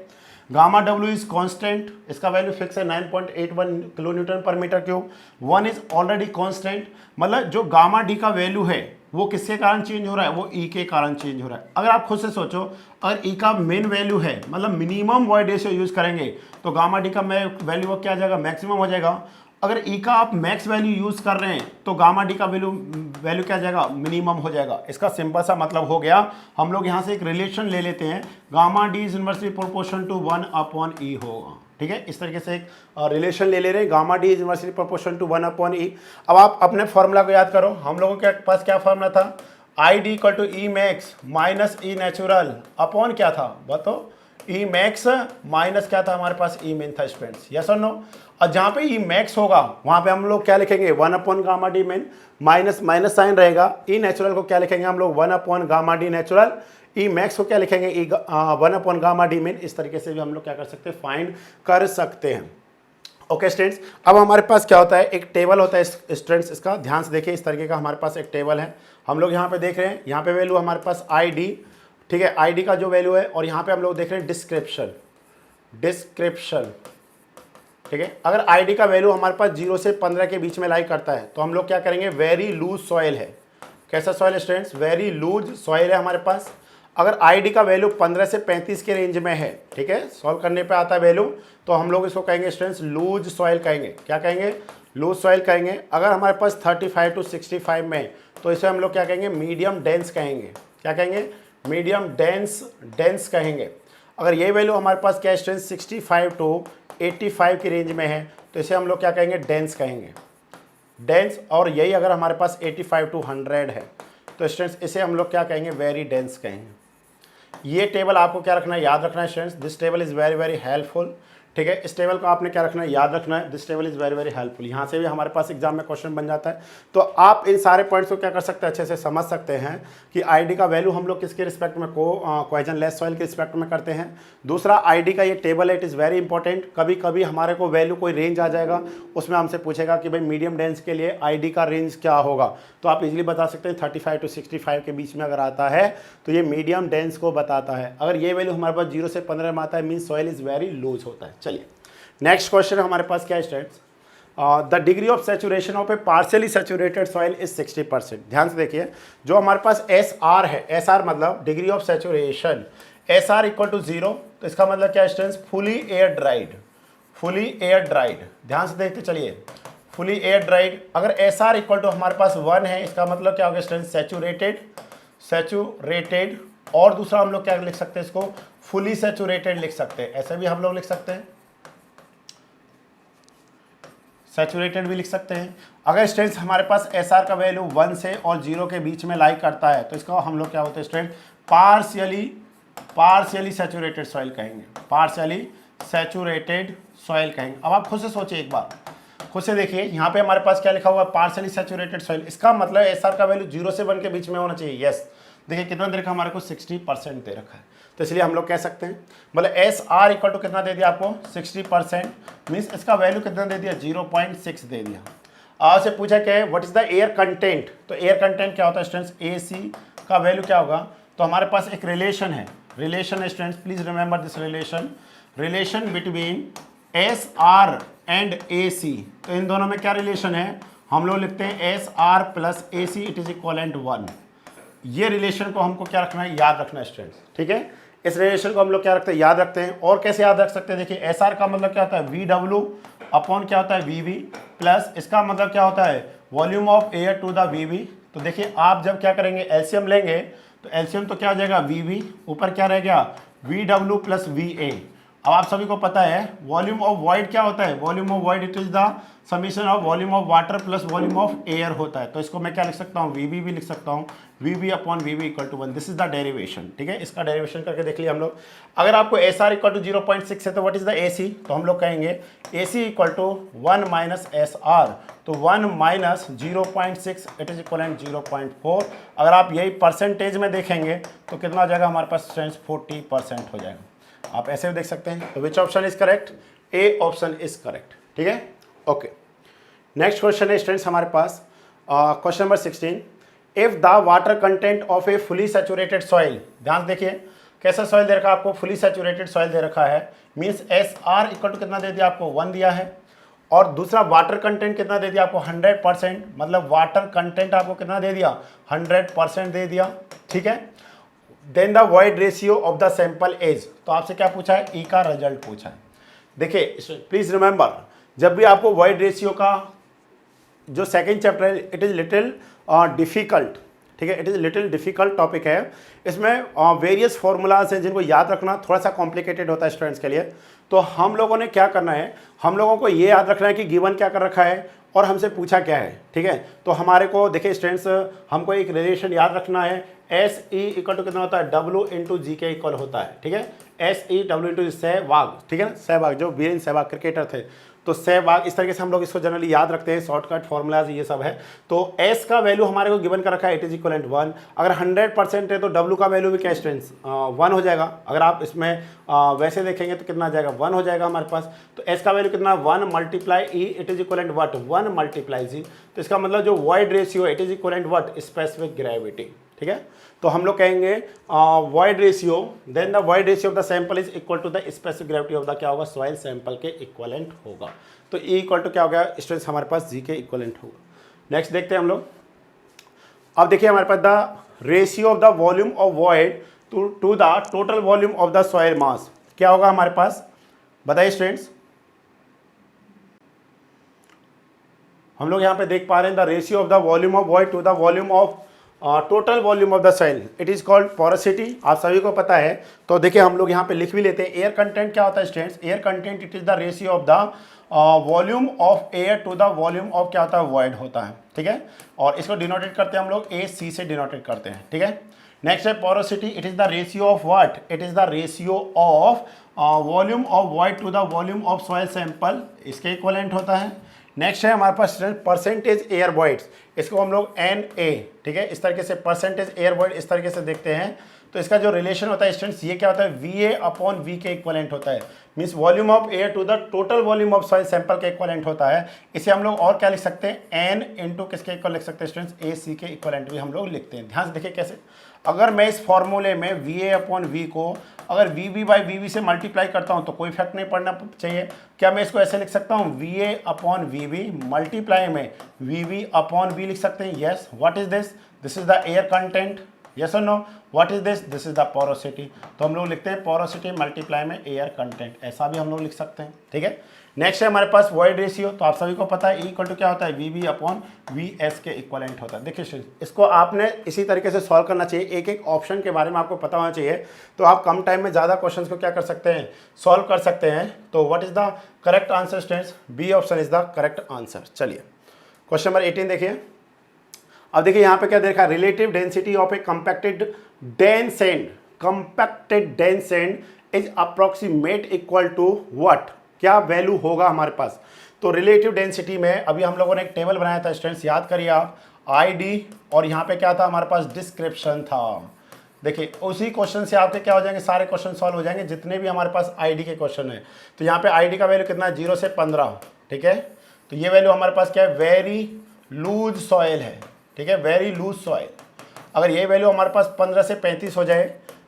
गामा डब्ल्यू इज कांस्टेंट, इसका वैल्यू फिक्स है 9.81 किलो न्यूटन पर metre cube. 1 is already constant, मतलब जो गामा डी का वैल्यू है वो किसके कारण चेंज हो रहा है, वो ई के कारण चेंज हो रहा है। अगर आप खुद से सोचो, अगर ई का मेन वैल्यू है, मतलब मिनिमम वॉइड रेशियो यूज करेंगे तो गामा डी का वैल्यू क्या आ जाएगा, मैक्सिमम हो जाएगा। अगर ई का आप मैक्स वैल्यू यूज कर रहे हैं तो गामा डी का वैल्यू क्या आ जाएगा, मिनिमम हो जाएगा। इसका सिंपल सा मतलब हो गया, हम लोग यहाँ से एक रिलेशन ले लेते हैं, gamma D is inversely proportion to 1 upon E होगा। ठीक है, इस तरीके से एक रिलेशन ले ले रहे हैं, gamma D is inversely proportion to 1 upon e. अब आप अपने फॉर्मूला को याद करो, हम लोगों के पास क्या फॉर्मूला था, I D equal to E max minus E natural upon क्या था, बताओ, ई मैक्स माइनस क्या था हमारे पास, ई मेन था स्टूडेंट्स, यस और नो। और जहाँ पे ई मैक्स होगा वहाँ पे हम लोग क्या लिखेंगे, 1 upon gamma D min, minus minus sign रहेगा। ई नेचुरल को क्या लिखेंगे हम लोग, 1 upon gamma D natural. E max को क्या लिखेंगे, 1 अपॉन गामा डी मेन। इस तरीके से भी हम लोग क्या कर सकते हैं, फाइंड कर सकते हैं। ओके स्टूडेंट्स, अब हमारे पास क्या होता है, एक टेबल होता है स्टूडेंट्स, इसका ध्यान से देखिए, इस तरीके का हमारे पास एक टेबल है। हम लोग यहाँ पे देख रहे हैं, यहाँ पे वैल्यू हमारे पास आई डी, ठीक है, आई डी का जो वैल्यू है, और यहाँ पे हम लोग देख रहे हैं डिस्क्रिप्शन, ठीक है। अगर आई डी का वैल्यू हमारे पास 0 से 15 के बीच में लाई करता है तो हम लोग क्या करेंगे, वेरी लूज सॉइल है। कैसा सॉइल है स्टूडेंट्स, वेरी लूज सॉइल है हमारे पास। अगर आई डी का वैल्यू 15 से 35 के रेंज में है, ठीक है, सॉल्व करने पे आता है वैल्यू, तो हम लोग इसको कहेंगे स्टूडेंट्स लूज सॉइल कहेंगे। क्या कहेंगे, लूज सॉइल कहेंगे। अगर हमारे पास 35 to 65 में, तो इसे हम लोग क्या कहेंगे, मीडियम डेंस कहेंगे। क्या कहेंगे, मीडियम डेंस कहेंगे। अगर ये वैल्यू हमारे पास क्या स्टूडेंट 65 टू 85 की रेंज में है तो इसे हम लोग क्या कहेंगे, डेंस कहेंगे, डेंस। और यही अगर हमारे पास 85 टू 100 है तो स्टूडेंट्स इसे हम लोग क्या कहेंगे, वेरी डेंस कहेंगे। ये टेबल आपको क्या रखना है, याद रखना है students, this table is very very helpful. ठीक है, इस टेबल को आपने क्या रखना है, याद रखना है, this table is very very helpful. यहाँ से भी हमारे पास एग्जाम में क्वेश्चन बन जाता है। तो आप इन सारे पॉइंट्स को क्या कर सकते हैं, अच्छे से समझ सकते हैं कि आईडी का वैल्यू हम लोग किसके रिस्पेक्ट में, कोहेजन लेस सॉइल के रिस्पेक्ट में करते हैं। दूसरा, आईडी का ये टेबल है, इट इज़ वेरी इंपॉर्टेंट। कभी कभी हमारे को वैल्यू कोई रेंज आ जाएगा, उसमें हमसे पूछेगा कि भाई मीडियम डेंस के लिए आईडी का रेंज क्या होगा, तो आप इजीली बता सकते हैं 35 टू 65 के बीच में अगर आता है तो ये मीडियम डेंस को बताता है। अगर ये वैल्यू हमारे पास 0 से 15 में आता है mean soil is very loose होता है। चलिए नेक्स्ट क्वेश्चन हमारे पास क्या है students, the degree of saturation of a partially saturated soil is 60%। ध्यान से देखिए, जो हमारे पास एस आर है, एस आर मतलब degree of saturation, S R equal to 0, तो इसका मतलब क्या है students, fully air dried, fully air dried. ध्यान से देखते चलिए, फुली एयर ड्राइड। अगर एस आर इक्वल टू हमारे पास 1 है, इसका मतलब क्या होगा स्टूडेंट्स, सैचुरेटेड। और दूसरा हम लोग क्या लिख सकते हैं, इसको फुली सैचुरेटेड लिख सकते हैं, ऐसे भी हम लोग लिख सकते हैं, सैचुरेटेड भी लिख सकते हैं। अगर स्टूडेंट्स हमारे पास एस आर का वैल्यू 1 से और 0 के बीच में लाई करता है तो इसका हम लोग क्या होते हैं स्टूडेंट, पार्शियली सैचुरेटेड सॉइल कहेंगे, पार्शियली सैचुरेटेड सॉइल कहेंगे। अब आप खुद से सोचिए, एक बार खुद से देखिए, यहाँ पे हमारे पास क्या लिखा हुआ है, पार्शियली सैचुरेटेड सॉइल। इसका मतलब एस आर का वैल्यू 0 से 1 के बीच में होना चाहिए। यस, देखिए कितना दे रखा है हमारे को, 60% दे रखा है, तो इसलिए हम लोग कह सकते हैं मतलब एस आर इक्वल टू कितना दे दिया आपको, 60%, मीन्स इसका वैल्यू कितना दे दिया, 0.6 दे दिया। आपसे पूछा क्या है, what is the air content, तो एयर कंटेंट क्या होता है स्टूडेंट्स, ए सी का वैल्यू क्या होगा, तो हमारे पास एक रिलेशन है students, please remember this relation between S R and A C. तो इन दोनों में क्या रिलेशन है, हम लोग लिखते हैं S R plus A see it is equivalent 1। ये रिलेशन को हमको क्या रखना है, याद रखना है स्टूडेंट्स। ठीक है, इस रिलेशन को हम लोग क्या रखते हैं, याद रखते हैं। और कैसे याद रख सकते हैं, देखिए एस आर का मतलब क्या होता है, वी डब्ल्यू अपॉन क्या होता है, वी वी, प्लस इसका मतलब क्या होता है, volume of air to the V V. तो देखिए आप जब क्या करेंगे, एलसीएम लेंगे तो एलसीएम तो क्या हो जाएगा, वी वी, ऊपर क्या रह गया, V W plus V A. अब आप सभी को पता है वॉल्यूम ऑफ वॉइड क्या होता है, volume of void it is the summation of volume of water plus volume of air होता है। तो इसको मैं क्या लिख सकता हूँ, वी भी लिख सकता हूँ, V B upon V equal to 1। This is the derivation. ठीक है, इसका डेरिवेशन करके देख लिया हम लोग। अगर आपको एस आर इक्वल टू 0.6 है तो what is the A C, तो हम लोग कहेंगे A C equal to 1 minus S R, तो 1 माइनस 0.6 इट इज इक्वल 0.4। अगर आप यही परसेंटेज में देखेंगे तो कितना हो जाएगा हमारे पास, 40% हो जाएगा। आप ऐसे भी देख सकते हैं। तो which option is correct, A option is correct. ठीक है, ओके। नेक्स्ट क्वेश्चन है स्टूडेंट्स हमारे पास question number 16, if the water content of a fully saturated soil. ध्यान देखिए कैसा सॉइल दे रखा है आपको, फुली सैचुरेटेड सॉइल दे रखा है, means S R equal to कितना दे दिया आपको, 1 दिया है। और दूसरा वाटर कंटेंट कितना दे दिया आपको, 100%, मतलब वाटर कंटेंट आपको कितना दे दिया, 100% दे दिया। ठीक है, then the void ratio of the sample as. तो आपसे क्या पूछा है, ई का रिजल्ट पूछा है। देखिए प्लीज रिमेंबर, जब भी आपको वॉइड रेशियो का जो सेकंड चैप्टर है इट इज़ लिटिल डिफ़िकल्ट। ठीक है, it is little difficult topic है। इसमें वेरियस फार्मूलाज हैं जिनको याद रखना थोड़ा सा कॉम्प्लिकेटेड होता है स्टूडेंट्स के लिए। तो हम लोगों ने क्या करना है, हम लोगों को ये याद रखना है कि गिवन क्या कर रखा है और हमसे पूछा क्या है। ठीक है, तो हमारे को देखिए स्टूडेंट्स, हमको एक रिलेशन याद रखना है, एस ई इक्वल टू कितना होता है, डब्ल्यू इंटू जी के इक्वल होता है। ठीक है, S E W into Sehwag. ठीक है, सहवाग जो वीरेंद्र सहवाग क्रिकेटर थे, तो सहवाग, इस तरीके से हम लोग इसको जनरली याद रखते हैं, शॉर्टकट फॉर्मूलाज ये सब है। तो एस का वैल्यू हमारे को गिवन कर रखा है, इट इज इक्वल 1। अगर 100% है तो डब्ल्यू का वैल्यू भी क्या स्टूडेंट्स 1 हो जाएगा। अगर आप इसमें वैसे देखेंगे तो कितना आ जाएगा, 1 हो जाएगा हमारे पास। तो एस का वैल्यू कितना, 1 multiply e it is equal what, 1 multiply G. तो इसका मतलब जो void ratio it is equal what, specific gravity. ठीक है, तो हम लोग कहेंगे void ratio, then the void ratio of the sample is equal to the specific gravity of the क्या होगा, सॉइल सैंपल के इक्वलेंट होगा। तो ई इक्वल टू क्या हो गया स्टूडेंट्स, हमारे पास जी के इक्वलेंट होगा। नेक्स्ट देखते हैं हम लोग। अब देखिए हमारे पास the ratio of the volume of void to the total volume of the soil mass क्या होगा हमारे पास, बताइए स्टूडेंट्स। हम लोग यहाँ पे देख पा रहे हैं the ratio of the volume of void to the volume of total volume of the soil, it is called porosity, आप सभी को पता है। तो देखिए हम लोग यहाँ पे लिख भी लेते हैं। एयर कंटेंट क्या होता है students? Air content it is the ratio of the volume of air to the volume of क्या होता है? वॉइड होता है, ठीक है। और इसको डिनोटेट करते हैं हम लोग AC से डिनोटेट करते हैं, ठीक है। नेक्स्ट है porosity, it is the ratio of what? It is the ratio of volume of void to the volume of soil sample, इसके इक्वलेंट होता है। नेक्स्ट है हमारे पास परसेंटेज एयर वॉइड्स, इसको हम लोग NA, ठीक है, इस तरीके से परसेंटेज एयर वॉइड इस तरीके से देखते हैं। तो इसका जो रिलेशन होता है स्टूडेंट्स, ये क्या होता है? VA अपॉन V के इक्वलेंट होता है, means volume of air to the total volume of soil sample के इक्वलेंट होता है। इसे हम लोग और क्या लिख सकते हैं? N इंटू किसके इक्वल लिख सकते हैं स्टूडेंट्स? AC के इक्वलेंट भी हम लोग लिखते हैं। ध्यान से देखिए कैसे, अगर मैं इस फॉर्मूले में VA अपॉन V को अगर VB बाई VB से मल्टीप्लाई करता हूं तो कोई इफेक्ट नहीं पड़ना चाहिए। क्या मैं इसको ऐसे लिख सकता हूं? VA अपॉन VB मल्टीप्लाई में VB अपॉन V लिख सकते हैं। Yes, what is this? This is the air content, yes और no? What is this? This is the porosity. तो हम लोग लिखते हैं पोरोसिटी मल्टीप्लाई में एयर कंटेंट, ऐसा भी हम लोग लिख सकते हैं, ठीक है। नेक्स्ट है हमारे पास वॉइड रेशियो, तो आप सभी को पता है इक्वल टू क्या होता है? VB अपॉन VS के इक्वलेंट होता है। देखिए इसको आपने इसी तरीके से सॉल्व करना चाहिए, एक एक ऑप्शन के बारे में आपको पता होना चाहिए, तो आप कम टाइम में ज़्यादा क्वेश्चन को क्या कर सकते हैं? सॉल्व कर सकते हैं। तो what is the correct answer students? B option is the correct answer. चलिए क्वेश्चन नंबर 18 देखिए। अब देखिए यहाँ पे क्या देखा? Relative density of a compacted dense sand, compacted dense sand is approximate equal to what? क्या वैल्यू होगा हमारे पास? तो रिलेटिव डेंसिटी में अभी हम लोगों ने एक टेबल बनाया था स्टूडेंट्स, याद करिए आप, ID, और यहाँ पे क्या था हमारे पास? डिस्क्रिप्शन था। देखिए उसी क्वेश्चन से आपके क्या हो जाएंगे? सारे क्वेश्चन सॉल्व हो जाएंगे जितने भी हमारे पास ID के क्वेश्चन है। तो यहाँ पे ID का वैल्यू कितना है? 0 से 15, ठीक है। तो ये वैल्यू हमारे पास क्या है? वेरी लूज सॉइल है, ठीक है, वेरी लूज सॉइल। अगर ये वैल्यू हमारे पास 15 से 35 हो जाए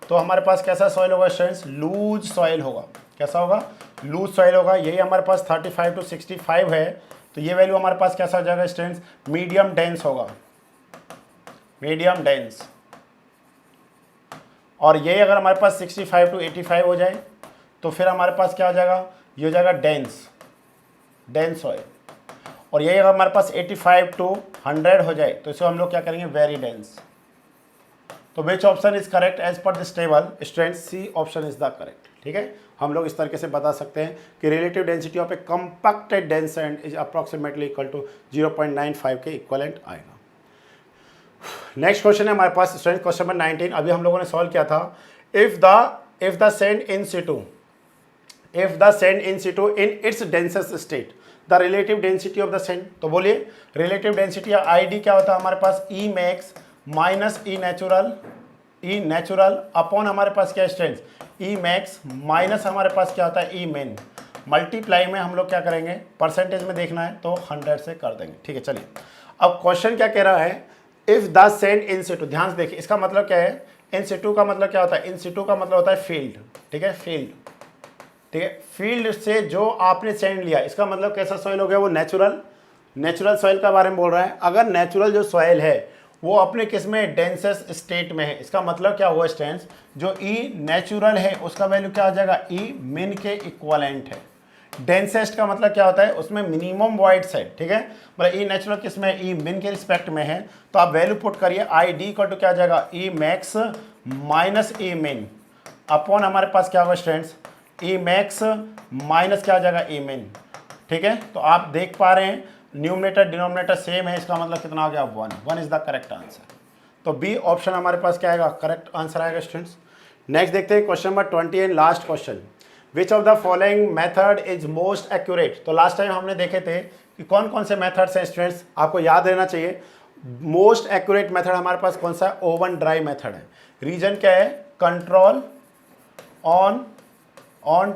तो हमारे पास कैसा सॉइल होगा स्टूडेंट्स? लूज सॉइल होगा। कैसा होगा? लूज सॉइल होगा। यही हमारे पास 35 टू 65 है, तो ये वैल्यू हमारे पास कैसा हो जाएगा स्टूडेंट्स? मीडियम डेंस होगा, मीडियम डेंस। और यही अगर हमारे पास 65 टू 85 हो जाए तो फिर हमारे पास क्या हो जाएगा? ये हो जाएगा डेंस, डेंस सॉइल। और यही अगर हमारे पास 85 टू 100 हो जाए तो इसे हम लोग क्या करेंगे? Very dense. तो which option is correct as per this table students? C option is the correct, ठीक है। हम लोग इस तरीके से बता सकते हैं कि relative density of a compacted dense sand is approximately equal to 0.95 के इक्वलेंट आएगा। नेक्स्ट क्वेश्चन है हमारे पास स्टूडेंट, क्वेश्चन नंबर 19, अभी हम लोगों ने सॉल्व किया था। If the sand in Situ in its densest state the relative density of the sand, तो बोलिए रिलेटिव डेंसिटी या ID क्या होता है हमारे पास? E max minus E natural upon हमारे पास क्या स्टूडेंट्स? E मैक्स माइनस हमारे पास क्या होता है? E main. मल्टीप्लाई में हम लोग क्या करेंगे? परसेंटेज में देखना है तो 100 से कर देंगे, ठीक है। चलिए अब क्वेश्चन क्या कह रहा है? If the sand in Situ, ध्यान से देखिए इसका मतलब क्या है? इन सिटू का मतलब क्या होता है? इन सिटू का मतलब होता है फील्ड, ठीक है, फील्ड, ठीक है। फील्ड से जो आपने सैंड लिया, इसका मतलब कैसा सॉइल हो गया? वो नेचुरल सॉइल का बारे में बोल रहा है। अगर नेचुरल जो सॉइल है वो अपने किस में? डेंसेस्ट स्टेट में है। इसका मतलब क्या हुआ स्टूडेंट्स? जो E नेचुरल है उसका वैल्यू क्या हो जाएगा? E मिन के इक्वलेंट है। डेंसेस्ट का मतलब क्या होता है? उसमें मिनिमम वॉइड्स है, ठीक है। मतलब E नेचुरल किस में? E मिन के रिस्पेक्ट में है। तो आप वैल्यू पुट करिए, ID इक्वल टू क्या आ जाएगा? E मैक्स माइनस E मिन अपॉन हमारे पास क्या होगा स्टूडेंट्स? E मैक्स माइनस क्या आ जाएगा? E मिन, ठीक है। तो आप देख पा रहे हैं न्यूमरेटर डिनोमिनेटर सेम है, इसका मतलब कितना हो गया? 1 इज द करेक्ट आंसर। तो B ऑप्शन हमारे पास क्या आएगा? करेक्ट आंसर आएगा स्टूडेंट्स। नेक्स्ट देखते हैं question number 20 and last question. Which of the following method is most accurate? तो लास्ट टाइम हमने देखे थे कि कौन कौन से मेथड्स हैं स्टूडेंट्स, आपको याद रहना चाहिए। मोस्ट एक्यूरेट मेथड हमारे पास कौन सा है? ओवन ड्राई मेथड है। रीजन क्या है? कंट्रोल ऑन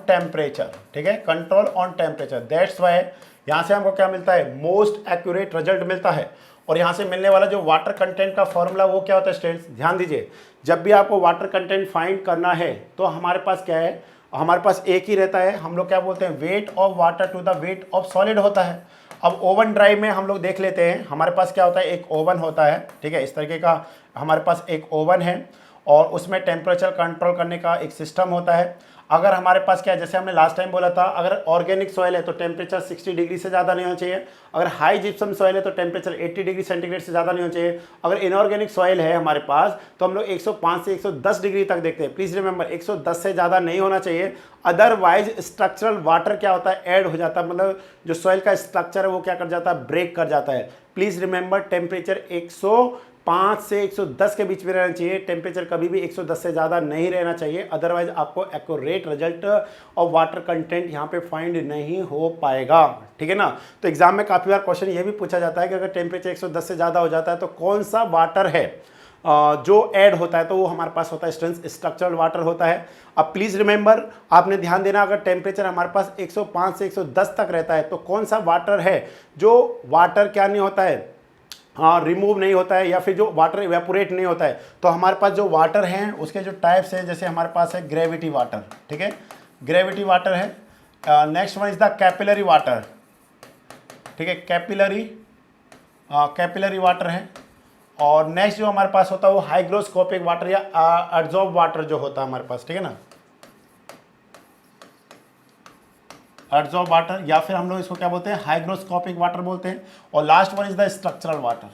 टेम्परेचर, ठीक है, control on temperature. That's why यहाँ से हमको क्या मिलता है? मोस्ट एक्यूरेट रिजल्ट मिलता है। और यहाँ से मिलने वाला जो वाटर कंटेंट का फॉर्मूला वो क्या होता है स्टूडेंट्स? ध्यान दीजिए, जब भी आपको वाटर कंटेंट फाइंड करना है तो हमारे पास क्या है? हमारे पास एक ही रहता है, हम लोग क्या बोलते हैं? Weight of water to the weight of solid होता है। अब ओवन ड्राई में हम लोग देख लेते हैं, हमारे पास क्या होता है? एक ओवन होता है, ठीक है, इस तरीके का हमारे पास एक ओवन है और उसमें टेम्परेचर कंट्रोल करने का एक सिस्टम होता है। अगर हमारे पास क्या है, जैसे हमने लास्ट टाइम बोला था, अगर ऑर्गेनिक सॉइल है तो टेम्परेचर 60 डिग्री से ज़्यादा नहीं होना चाहिए। अगर हाई जिप्सम सॉइल है तो टेम्परेचर 80 डिग्री सेंटीग्रेड से ज़्यादा नहीं होना चाहिए। अगर इनऑर्गेनिक सॉइल है हमारे पास तो हम लोग 105 से 110 डिग्री तक देखते हैं। प्लीज़ रिमेंबर 110 से ज़्यादा नहीं होना चाहिए, अदरवाइज स्ट्रक्चरल वाटर क्या होता है, ऐड हो जाता है, मतलब जो सॉइल का स्ट्रक्चर है वो क्या कर जाता है, ब्रेक कर जाता है। प्लीज़ रिमेंबर टेम्परेचर 105 से 110 के बीच में रहना चाहिए। टेम्परेचर कभी भी 110 से ज़्यादा नहीं रहना चाहिए, अदरवाइज आपको एक्यूरेट रिजल्ट और वाटर कंटेंट यहाँ पे फाइंड नहीं हो पाएगा, ठीक है ना। तो एग्जाम में काफ़ी बार क्वेश्चन ये भी पूछा जाता है कि अगर टेम्परेचर 110 से ज़्यादा हो जाता है तो कौन सा वाटर है जो ऐड होता है, तो वो हमारे पास होता है स्टूडेंट्स स्ट्रक्चरल वाटर होता है। अब प्लीज़ रिमेंबर, आपने ध्यान देना, अगर टेम्परेचर हमारे पास 105 से 110 तक रहता है तो कौन सा वाटर है जो वाटर क्या नहीं होता है, रिमूव नहीं होता है, या फिर जो वाटर इवेपोरेट नहीं होता है। तो हमारे पास जो वाटर हैं उसके जो टाइप्स हैं, जैसे हमारे पास है ग्रेविटी वाटर, ठीक है, ग्रेविटी वाटर है। Next one is the capillary water, ठीक है, कैपिलरी वाटर है। और नेक्स्ट जो हमारे पास होता है वो हाइग्रोस्कोपिक वाटर या एडजॉर्ब वाटर जो होता है हमारे पास, ठीक है ना, एडजॉर्ब वाटर, या फिर हम लोग इसको क्या बोलते हैं, हाइग्रोस्कोपिक वाटर बोलते हैं। और last one is the structural water.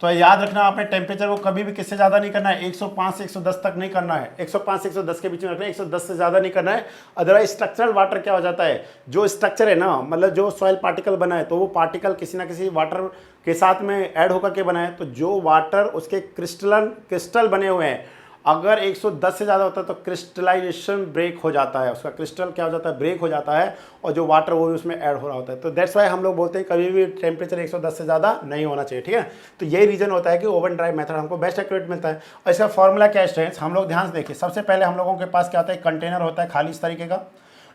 तो याद रखना, आपने टेम्परेचर को कभी भी किससे ज़्यादा नहीं करना है, 105 से 110 तक नहीं करना है, 105 से 110 के बीच में रखना है, 110 से ज़्यादा नहीं करना है। अदरवाइज स्ट्रक्चरल वाटर क्या हो जाता है, जो स्ट्रक्चर है ना, मतलब जो सॉइल पार्टिकल बना है तो वो पार्टिकल किसी ना किसी वाटर के साथ में ऐड होकर के बना है। तो जो वाटर उसके क्रिस्टल बने हुए हैं, अगर 110 से ज़्यादा होता है तो क्रिस्टलाइजेशन ब्रेक हो जाता है, उसका क्रिस्टल क्या हो जाता है, ब्रेक हो जाता है, और जो वाटर वो उसमें ऐड हो रहा होता है। तो दैट्स वाई हम लोग बोलते हैं कभी भी टेम्परेचर 110 से ज़्यादा नहीं होना चाहिए, ठीक है। तो यही रीज़न होता है कि ओवन ड्राई मेथड हमको बेस्ट एक्यूरेट मिलता है। और इसका फॉर्मूला क्या है स्टूडेंट्स, हम लोग ध्यान से देखिए। सबसे पहले हम लोगों के पास क्या होता है, कंटेनर होता है खाली इस तरीके का,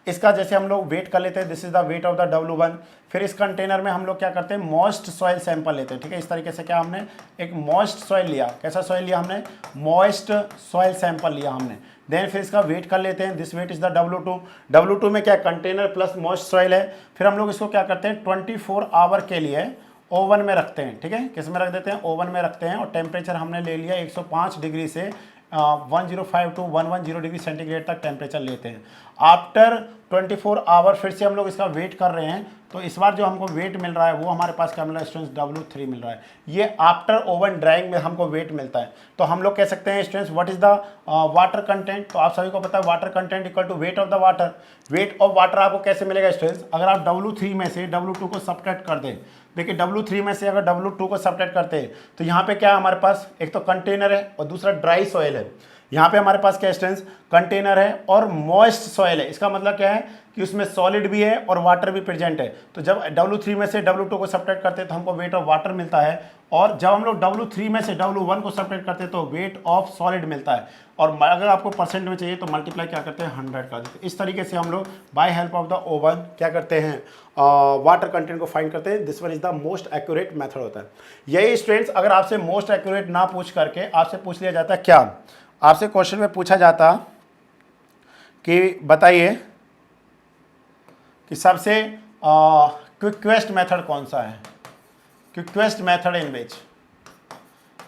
इसका जैसे हम लोग वेट कर लेते हैं, this is the weight of the W1। फिर इस कंटेनर में हम लोग क्या करते हैं, मॉइस्ट सॉइल सैंपल लेते हैं, ठीक है। इस तरीके से क्या हमने एक मॉइस्ट सॉइल लिया, कैसा सॉइल लिया हमने, मॉइस्ट सॉइल सैंपल लिया हमने। देन फिर इसका वेट कर लेते हैं, this wait is the W2। W2 में क्या, कंटेनर प्लस मॉइस्ट सॉइल है। फिर हम लोग इसको क्या करते हैं, 24 आवर के लिए ओवन में रखते हैं, ठीक है। किस में रख देते हैं, ओवन में रखते हैं। और टेम्परेचर हमने ले लिया 105 डिग्री से 105 टू 110 डिग्री सेंटीग्रेड तक टेम्परेचर लेते हैं। आफ्टर 24 आवर फिर से हम लोग इसका वेट कर रहे हैं, तो इस बार जो हमको वेट मिल रहा है वो हमारे पास क्या मिल रहा है स्टूडेंट्स, W3 मिल रहा है। ये आफ्टर ओवन ड्राइंग में हमको वेट मिलता है। तो हम लोग कह सकते हैं students what is the water content. तो आप सभी को पता है water content equal to weight of the water. Weight of water आपको कैसे मिलेगा स्टूडेंट्स, अगर आप W3 में से W2 को सब्ट्रैक्ट कर दें। देखिए W3 में से अगर W2 को सब्ट्रैक्ट करते हैं तो यहाँ पे क्या है हमारे पास, एक तो कंटेनर है और दूसरा ड्राई सॉइल है। यहाँ पे हमारे पास क्या स्टूडेंट्स, कंटेनर है और मॉइस्ट सॉइल है। इसका मतलब क्या है कि उसमें सॉलिड भी है और वाटर भी प्रेजेंट है। तो जब W3 में से W2 को सब्ट्रैक्ट करते हैं तो हमको वेट ऑफ वाटर मिलता है, और जब हम लोग W3 में से W1 को सब्ट्रैक्ट करते हैं तो वेट ऑफ सॉलिड मिलता है। और अगर आपको परसेंट में चाहिए तो मल्टीप्लाई क्या करते हैं, 100 कर देते हैं। इस तरीके से हम लोग by help of the oven क्या करते हैं, वाटर कंटेंट को फाइंड करते हैं। This one is the most accurate method होता है। यही स्टूडेंट्स, अगर आपसे मोस्ट एक्यूरेट ना पूछ करके आपसे पूछ लिया जाता है क्या, आपसे क्वेश्चन में पूछा जाता कि बताइए कि सबसे क्विकेस्ट मेथड कौन सा है, क्विकेस्ट मेथड इन विच,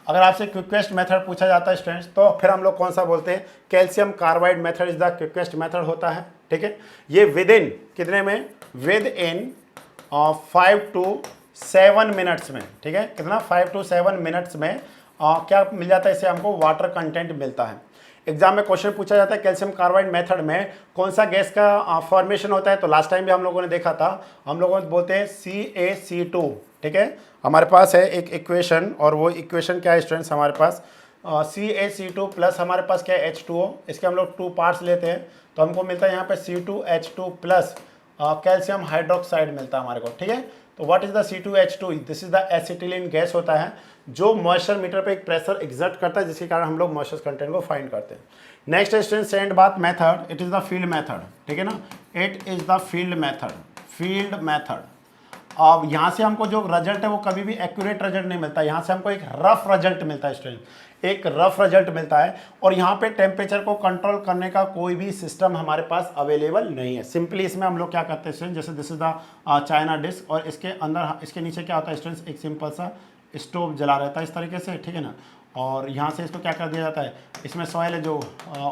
अगर आपसे क्विकेस्ट मेथड पूछा जाता है स्टूडेंट्स तो फिर हम लोग कौन सा बोलते हैं, calcium carbide method is the quickest method होता है, ठीक है। ये विद इन कितने में, विद इन 5 to 7 मिनट्स में, ठीक है, कितना 5 to 7 मिनट्स में क्या मिल जाता है, इससे हमको वाटर कंटेंट मिलता है। एग्जाम में क्वेश्चन पूछा जाता है कैल्शियम कार्बाइड मेथड में कौन सा गैस का फॉर्मेशन होता है, तो लास्ट टाइम भी हम लोगों ने देखा था, हम लोगों ने बोलते हैं CaC2, ठीक है। हमारे पास है एक इक्वेशन, और वो इक्वेशन क्या है स्टूडेंट्स, हमारे पास CaC2 प्लस हमारे पास क्या है H2O, इसके हम लोग 2 पार्ट्स लेते हैं तो हमको मिलता है यहाँ पे C2H2 प्लस कैल्शियम हाइड्रोक्साइड मिलता है हमारे को, ठीक है। तो what is the C2H2, this is the acetylene gas होता है जो मॉइस्चर मीटर पे एक प्रेशर एग्जर्ट करता है, जिसके कारण हम लोग मॉइस्चर कंटेंट को फाइंड करते हैं। नेक्स्ट स्टूडेंट सेकंड बात method, it is the field method, ठीक है ना, it is the field method. अब यहाँ से हमको जो रिजल्ट है वो कभी भी एक्यूरेट रिजल्ट नहीं मिलता, यहाँ से हमको एक रफ रिजल्ट मिलता है स्टूडेंट, एक रफ रिजल्ट मिलता है। और यहाँ पे टेम्परेचर को कंट्रोल करने का कोई भी सिस्टम हमारे पास अवेलेबल नहीं है। सिंपली इसमें हम लोग क्या करते हैं स्टूडेंट, जैसे this is the china disk, और इसके अंदर इसके नीचे क्या होता है स्टूडेंट्स, एक सिंपल सा स्टोव जला रहता है इस तरीके से, ठीक है ना। और यहाँ से इसको क्या कर दिया जाता है, इसमें सॉइल है जो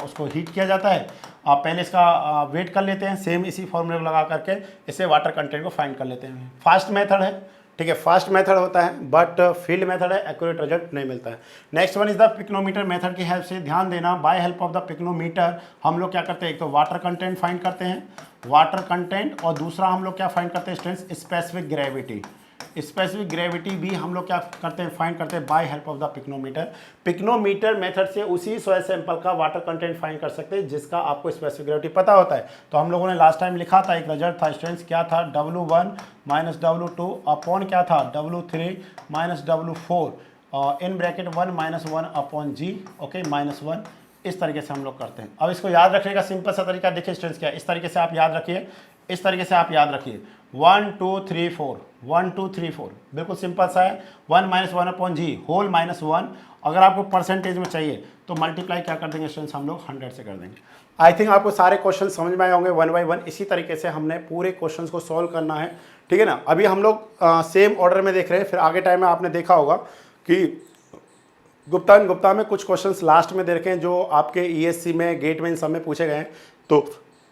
उसको हीट किया जाता है। आप पहले इसका वेट कर लेते हैं, सेम इसी फॉर्मूले को लगा करके इसे वाटर कंटेंट को फाइंड कर लेते हैं। फास्ट मेथड है, ठीक है, फास्ट मेथड होता है, बट फील्ड मेथड है, एक्यूरेट रिजल्ट नहीं मिलता है। Next one is the pycnometer method की हेल्प से, ध्यान देना, by help of the pycnometer हम लोग क्या करते हैं, एक तो वाटर कंटेंट फाइंड करते हैं, वाटर कंटेंट, और दूसरा हम लोग क्या फाइंड करते हैं students, specific gravity. Specific gravity भी हम लोग क्या करते हैं, फाइंड करते हैं by help of the pycnometer. Pycnometer method से उसी सॉइल सैंपल का वाटर कंटेंट फाइंड कर सकते हैं जिसका आपको स्पेसिफिक ग्रेविटी पता होता है। तो हम लोगों ने लास्ट टाइम लिखा था, एक रिजल्ट था स्टूडेंट्स, क्या था, W1 माइनस W2 अपॉन क्या था, W3 minus W4 in bracket 1 minus 1 upon G, okay, -1। इस तरीके से हम लोग करते हैं। अब इसको याद रखने का सिंपल सा तरीका देखिए स्टूडेंट्स क्या है, इस तरीके से आप याद रखिए, इस तरीके से आप याद रखिए, 1 2 3 4, 1 2 3 4, बिल्कुल सिंपल सा है। 1 माइनस 1 अपॉन G होल -1। अगर आपको परसेंटेज में चाहिए तो मल्टीप्लाई क्या कर देंगे स्टूडेंट्स, हम लोग 100 से कर देंगे। आई थिंक आपको सारे क्वेश्चन समझ में आए होंगे 1 बाय 1। इसी तरीके से हमने पूरे क्वेश्चंस को सॉल्व करना है, ठीक है ना। अभी हम लोग सेम ऑर्डर में देख रहे हैं, फिर आगे टाइम में आपने देखा होगा कि गुप्ता में कुछ क्वेश्चंस लास्ट में दे रखे हैं जो आपके ESC में, गेट में, इन सब में पूछे गए हैं, तो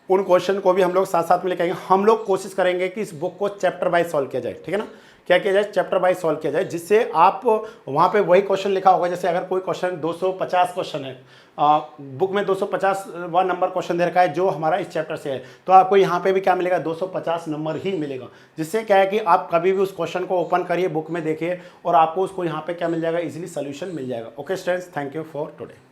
उन क्वेश्चन को भी हम लोग साथ साथ में लेके आएंगे। हम लोग कोशिश करेंगे कि इस बुक को चैप्टर वाइज सॉल्व किया जाए, ठीक है ना, क्या किया जाए, चैप्टर वाइज सॉल्व किया जाए, जिससे आप वहाँ पे वही क्वेश्चन लिखा होगा। जैसे अगर कोई क्वेश्चन 250 क्वेश्चन है, बुक में 250वां नंबर क्वेश्चन दे रखा है जो हमारा इस चैप्टर से है, तो आपको यहाँ पे भी क्या मिलेगा, 250 नंबर ही मिलेगा। जिससे क्या है कि आप कभी भी उस क्वेश्चन को ओपन करिए, बुक में देखिए, और आपको उसको यहाँ पे क्या मिल जाएगा, इजीली सोल्यूशन मिल जाएगा। Okay students, thank you for today.